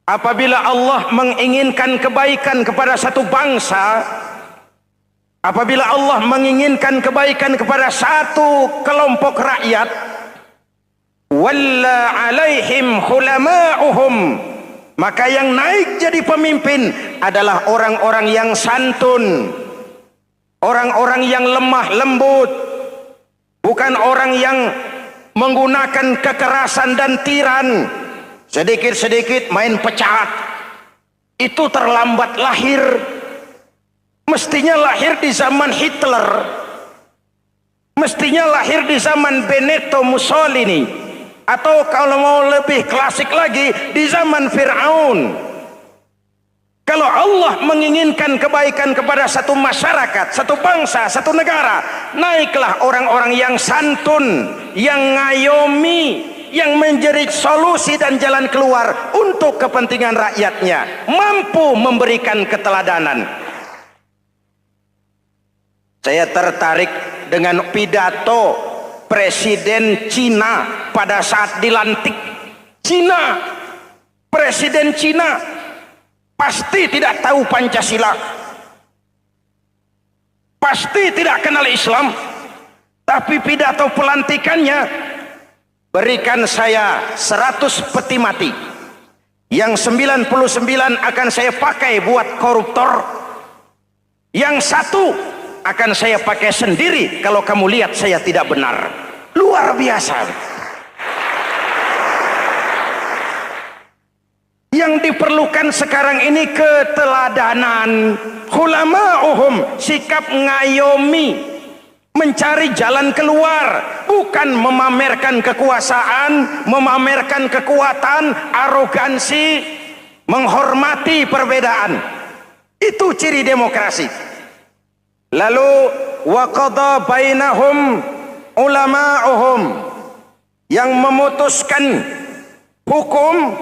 Apabila Allah menginginkan kebaikan kepada satu bangsa, apabila Allah menginginkan kebaikan kepada satu kelompok rakyat, walla alaihim khulama'uhum, maka yang naik jadi pemimpin adalah orang-orang yang santun, orang-orang yang lemah lembut, bukan orang yang menggunakan kekerasan dan tiran. Sedikit-sedikit main pecat, itu terlambat lahir. Mestinya lahir di zaman Hitler, mestinya lahir di zaman Benito Mussolini, atau kalau mau lebih klasik lagi di zaman Fir'aun. Kalau Allah menginginkan kebaikan kepada satu masyarakat, satu bangsa, satu negara, naiklah orang-orang yang santun, yang ngayomi, yang menjadi solusi dan jalan keluar untuk kepentingan rakyatnya, mampu memberikan keteladanan. Saya tertarik dengan pidato Presiden Cina pada saat dilantik. Cina, Presiden Cina pasti tidak tahu Pancasila, pasti tidak kenal Islam, tapi pidato pelantikannya, berikan saya 100 peti mati, yang 99 akan saya pakai buat koruptor, yang satu akan saya pakai sendiri kalau kamu lihat saya tidak benar. Luar biasa. Yang diperlukan sekarang ini keteladanan, hulama'uhum, sikap ngayomi, mencari jalan keluar, bukan memamerkan kekuasaan, memamerkan kekuatan, arogansi, menghormati perbedaan. Itu ciri demokrasi. Lalu waqadha bainahum ulama'uhum, yang memutuskan hukum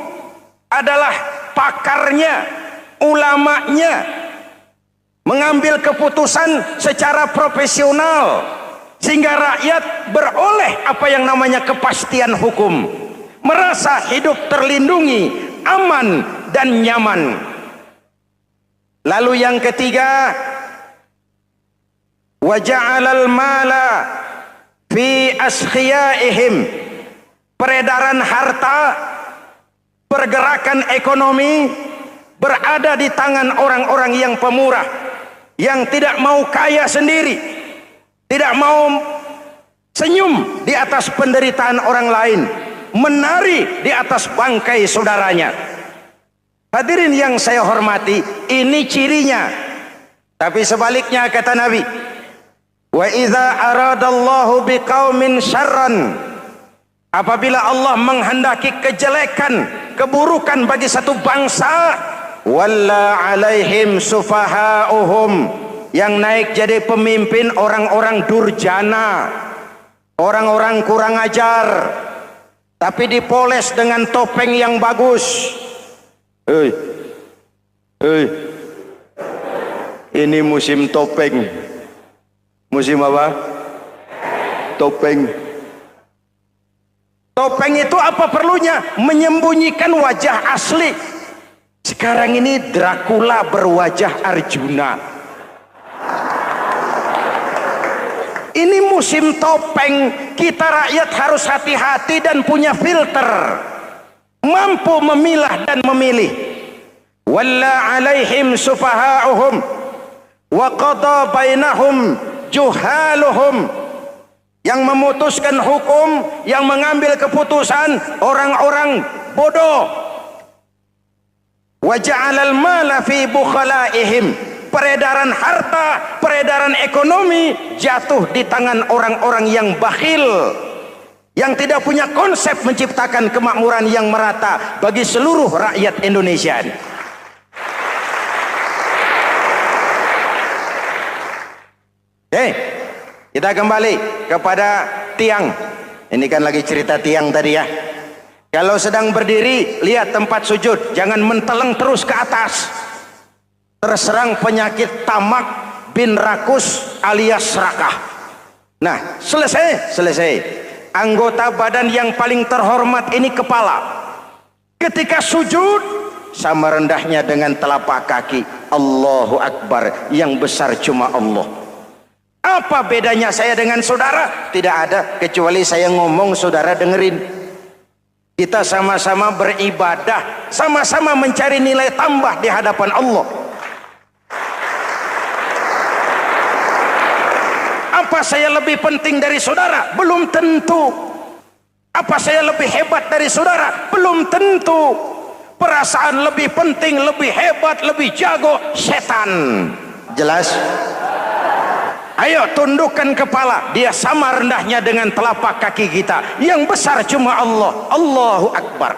adalah pakarnya, ulamanya, mengambil keputusan secara profesional sehingga rakyat beroleh apa yang namanya kepastian hukum, merasa hidup terlindungi, aman dan nyaman. Lalu yang ketiga, wa ja'alal mala fi askhiyaihim, peredaran harta, pergerakan ekonomi berada di tangan orang-orang yang pemurah, yang tidak mau kaya sendiri, tidak mau senyum di atas penderitaan orang lain, menari di atas bangkai saudaranya. Hadirin yang saya hormati, ini cirinya. Tapi sebaliknya kata Nabi, wa idza aradallahu biqaumin syarran, apabila Allah menghendaki kejelekan, keburukan bagi satu bangsa, walla alaihim sufahauhum, yang naik jadi pemimpin orang-orang durjana, orang-orang kurang ajar, tapi dipoles dengan topeng yang bagus. Ini musim topeng. Musim apa? Topeng. Topeng itu apa perlunya? Menyembunyikan wajah asli. Sekarang ini Dracula berwajah Arjuna. Ini musim topeng. Kita rakyat harus hati-hati dan punya filter, mampu memilah dan memilih. Walla alaihim sufahauhum wa qada bainahum juhaluhum, yang memutuskan hukum, yang mengambil keputusan orang-orang bodoh. Wa ja'alal mala fi bukhalaihim, peredaran harta, peredaran ekonomi jatuh di tangan orang-orang yang bakhil, yang tidak punya konsep menciptakan kemakmuran yang merata bagi seluruh rakyat Indonesia. Kita kembali kepada tiang. Ini kan lagi cerita tiang tadi ya. Kalau sedang berdiri, lihat tempat sujud, jangan menteleng terus ke atas. Terserang penyakit tamak bin rakus alias serakah. Nah, selesai. Anggota badan yang paling terhormat ini kepala. Ketika sujud, sama rendahnya dengan telapak kaki. Allahu Akbar, yang besar cuma Allah. Apa bedanya saya dengan saudara? Tidak ada, kecuali saya ngomong saudara dengerin. Kita sama-sama beribadah, sama-sama mencari nilai tambah di hadapan Allah. Apa saya lebih penting dari saudara? Belum tentu. Apa saya lebih hebat dari saudara? Belum tentu. Perasaan lebih penting, lebih hebat, lebih jago, setan. Jelas? Ayo tundukkan kepala, dia sama rendahnya dengan telapak kaki kita. Yang besar cuma Allah. Allahu Akbar.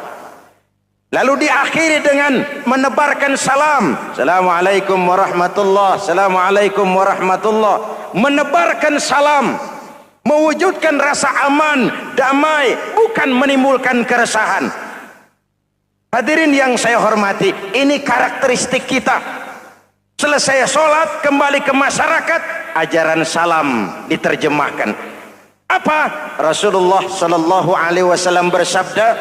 Lalu diakhiri dengan menebarkan salam. Assalamualaikum warahmatullah, assalamualaikum warahmatullah. Menebarkan salam, mewujudkan rasa aman, damai, bukan menimbulkan keresahan. Hadirin yang saya hormati, ini karakteristik kita. Selesai sholat, kembali ke masyarakat, ajaran salam diterjemahkan. Apa? Rasulullah sallallahu alaihi wasallam bersabda,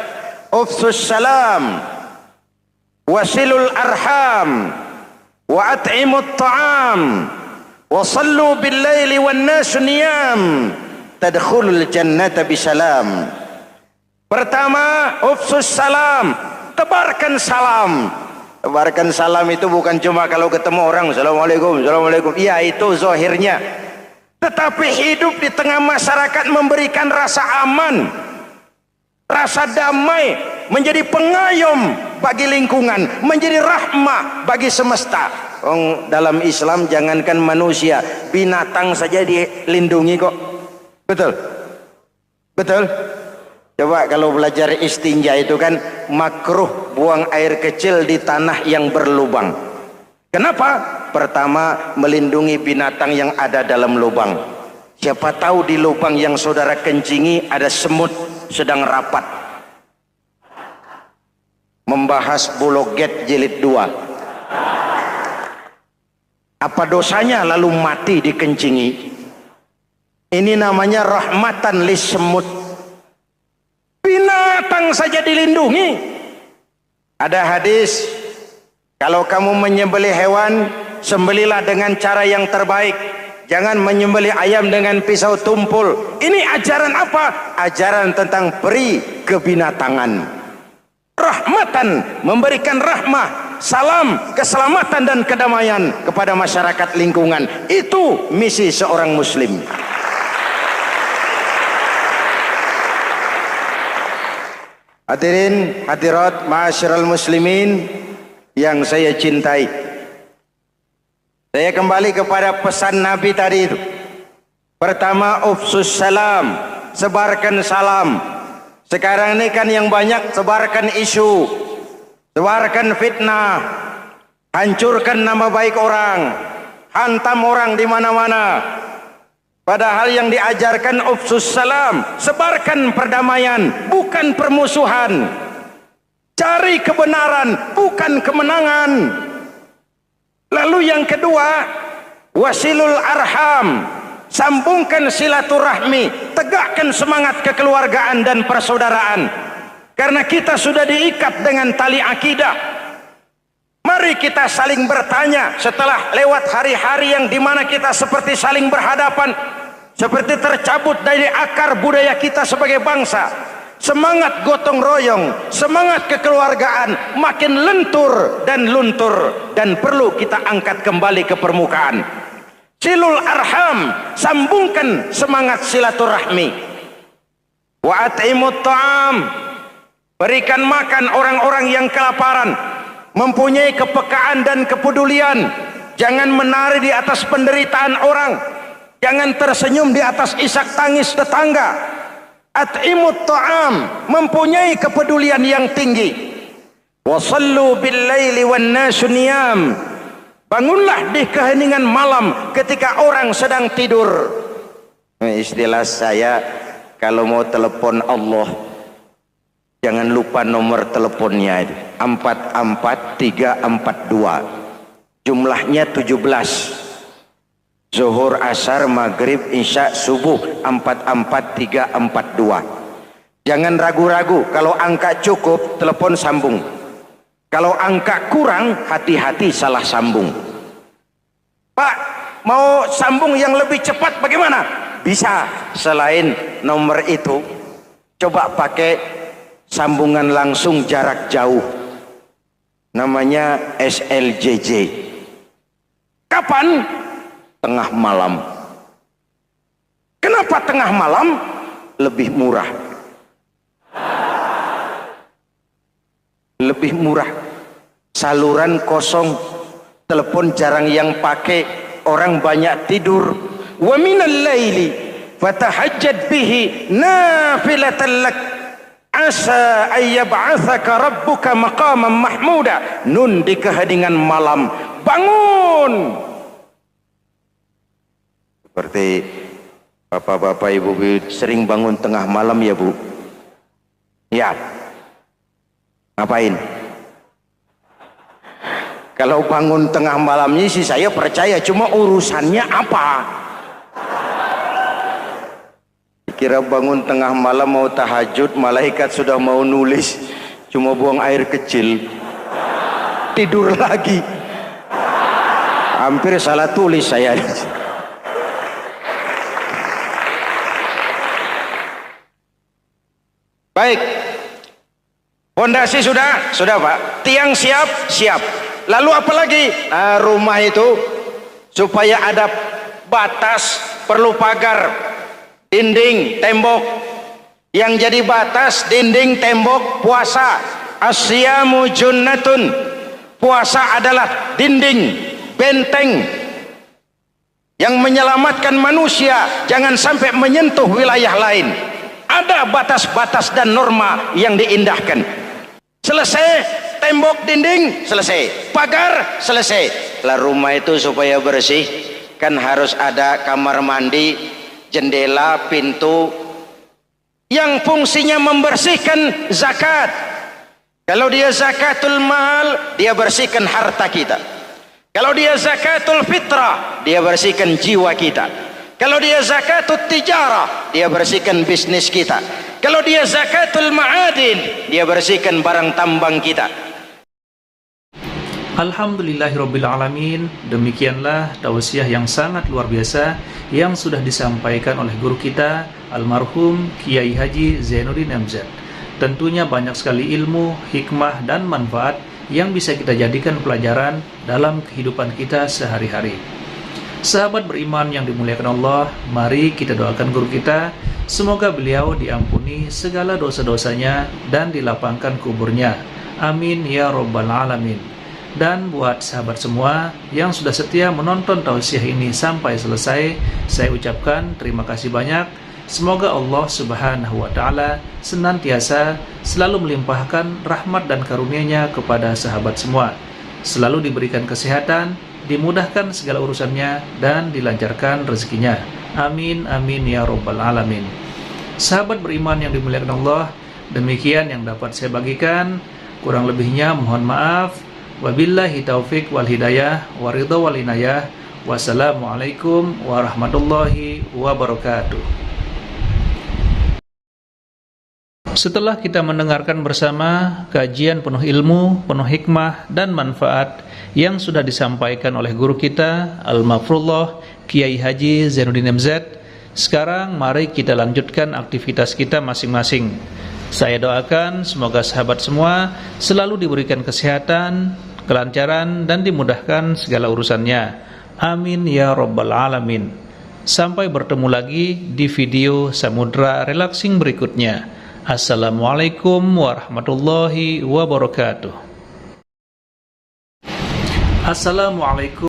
"Ufsus salam, wasilul arham, wa at'imut ta'am, wa sallu bil laili wan nasu niyam, tadkhulul jannata bisalam." Pertama, ufsus salam, tebarkan salam. Tebarkan salam itu bukan cuma kalau ketemu orang, assalamualaikum, assalamualaikum. Iya, itu zahirnya. Tetapi hidup di tengah masyarakat memberikan rasa aman, rasa damai, menjadi pengayom bagi lingkungan, menjadi rahmah bagi semesta. Dalam Islam jangankan manusia, binatang saja dilindungi kok. Betul? Betul? Coba kalau belajar istinja itu kan makruh buang air kecil di tanah yang berlubang. Kenapa? Pertama, melindungi binatang yang ada dalam lubang. Siapa tahu di lubang yang saudara kencingi ada semut sedang rapat. Membahas Buloget jilid 2. Apa dosanya lalu mati dikencingi? Ini namanya rahmatan lis semut. Binatang saja dilindungi. Ada hadis, kalau kamu menyembelih hewan, sembelilah dengan cara yang terbaik. Jangan menyembelih ayam dengan pisau tumpul. Ini ajaran apa? Ajaran tentang peri kebinatangan. Rahmatan, memberikan rahmah, salam, keselamatan dan kedamaian kepada masyarakat lingkungan. Itu misi seorang muslim. Hadirin hadirat ma'asyiral muslimin yang saya cintai, saya kembali kepada pesan Nabi tadi itu. Pertama, ufsus salam, sebarkan salam. Sekarang ini kan yang banyak sebarkan isu, sebarkan fitnah, hancurkan nama baik orang, hantam orang di mana-mana. Padahal yang diajarkan ufsus salam, sebarkan perdamaian, bukan permusuhan. Cari kebenaran, bukan kemenangan. Lalu yang kedua, wasilul arham, sambungkan silaturahmi, tegakkan semangat kekeluargaan dan persaudaraan. Karena kita sudah diikat dengan tali akidah. Mari kita saling bertanya setelah lewat hari-hari yang dimana kita seperti saling berhadapan, seperti tercabut dari akar budaya kita sebagai bangsa. Semangat gotong royong, semangat kekeluargaan makin lentur dan luntur, dan perlu kita angkat kembali ke permukaan. Silul arham, sambungkan semangat silaturahmi. Wa at'imut ta'am, berikan makan orang-orang yang kelaparan, mempunyai kepekaan dan kepedulian. Jangan menari di atas penderitaan orang, jangan tersenyum di atas isak tangis tetangga. At'imut ta'am, mempunyai kepedulian yang tinggi. Wa sallu bil laili wan nasu niyam, bangunlah di keheningan malam ketika orang sedang tidur. Istilah saya, kalau mau telepon Allah, jangan lupa nomor teleponnya itu 44342. Jumlahnya 17. Zuhur, asar, maghrib, isya, subuh 44342. Jangan ragu-ragu, kalau angka cukup telepon sambung. Kalau angka kurang, hati-hati salah sambung. Pak, mau sambung yang lebih cepat bagaimana? Bisa, selain nomor itu, coba pakai sambungan langsung jarak jauh. Namanya SLJJ. Kapan? Tengah malam. Kenapa tengah malam? Lebih murah. Lebih murah. Saluran kosong, telepon jarang yang pakai, orang banyak tidur. Wa minal laili fatahajjad bihi nafilatan lak asa ayyab'atsaka rabbuka maqaman mahmuda. Nun di keheningan malam, bangun. Seperti bapak-bapak, ibu-ibu sering bangun tengah malam ya Bu? Ya. Ngapain? Kalau bangun tengah malamnya sih saya percaya, cuma urusannya apa? Kira bangun tengah malam mau tahajud, malaikat sudah mau nulis, cuma buang air kecil, tidur lagi. Hampir salah tulis saya. Baik, fondasi sudah Pak, tiang siap, siap. Lalu apa lagi? Nah, rumah itu supaya ada batas, perlu pagar, dinding, tembok. Yang jadi batas, dinding, tembok, puasa. Asyamu junnatun. Puasa adalah dinding, benteng yang menyelamatkan manusia jangan sampai menyentuh wilayah lain. Ada batas-batas dan norma yang diindahkan. Selesai, tembok, dinding, selesai. Pagar, selesai. Lah rumah itu supaya bersih, kan harus ada kamar mandi, jendela, pintu yang fungsinya membersihkan zakat. Kalau dia zakatul mal, dia bersihkan harta kita. Kalau dia zakatul fitrah, dia bersihkan jiwa kita. Kalau dia zakatul tijarah, dia bersihkan bisnis kita. Kalau dia zakatul ma'adin, dia bersihkan barang tambang kita. Alhamdulillahirabbil alamin. Demikianlah tausiah yang sangat luar biasa yang sudah disampaikan oleh guru kita almarhum Kiai Haji Zainuddin MZ. Tentunya banyak sekali ilmu, hikmah dan manfaat yang bisa kita jadikan pelajaran dalam kehidupan kita sehari-hari. Sahabat beriman yang dimuliakan Allah, mari kita doakan guru kita, semoga beliau diampuni segala dosa-dosanya dan dilapangkan kuburnya. Amin ya rabbal alamin. Dan buat sahabat semua yang sudah setia menonton tausiah ini sampai selesai, saya ucapkan terima kasih banyak. Semoga Allah Subhanahu wa Ta'ala senantiasa selalu melimpahkan rahmat dan karunia-Nya kepada sahabat semua, selalu diberikan kesehatan, dimudahkan segala urusannya, dan dilancarkan rezekinya. Amin amin ya rabbal alamin. Sahabat beriman yang dimuliakan Allah, demikian yang dapat saya bagikan. Kurang lebihnya mohon maaf. Wabillahi taufik wal hidayah wa ridha wal inayah. Wassalamualaikum warahmatullahi wabarakatuh. Setelah kita mendengarkan bersama kajian penuh ilmu, penuh hikmah dan manfaat yang sudah disampaikan oleh guru kita Al-Mafrullah Kiai Haji Zainuddin MZ, sekarang mari kita lanjutkan aktivitas kita masing-masing. Saya doakan semoga sahabat semua selalu diberikan kesehatan, kelancaran dan dimudahkan segala urusannya. Amin ya rabbal alamin. Sampai bertemu lagi di video Samudra Relaxing berikutnya. Assalamualaikum warahmatullahi wabarakatuh. Assalamualaikum.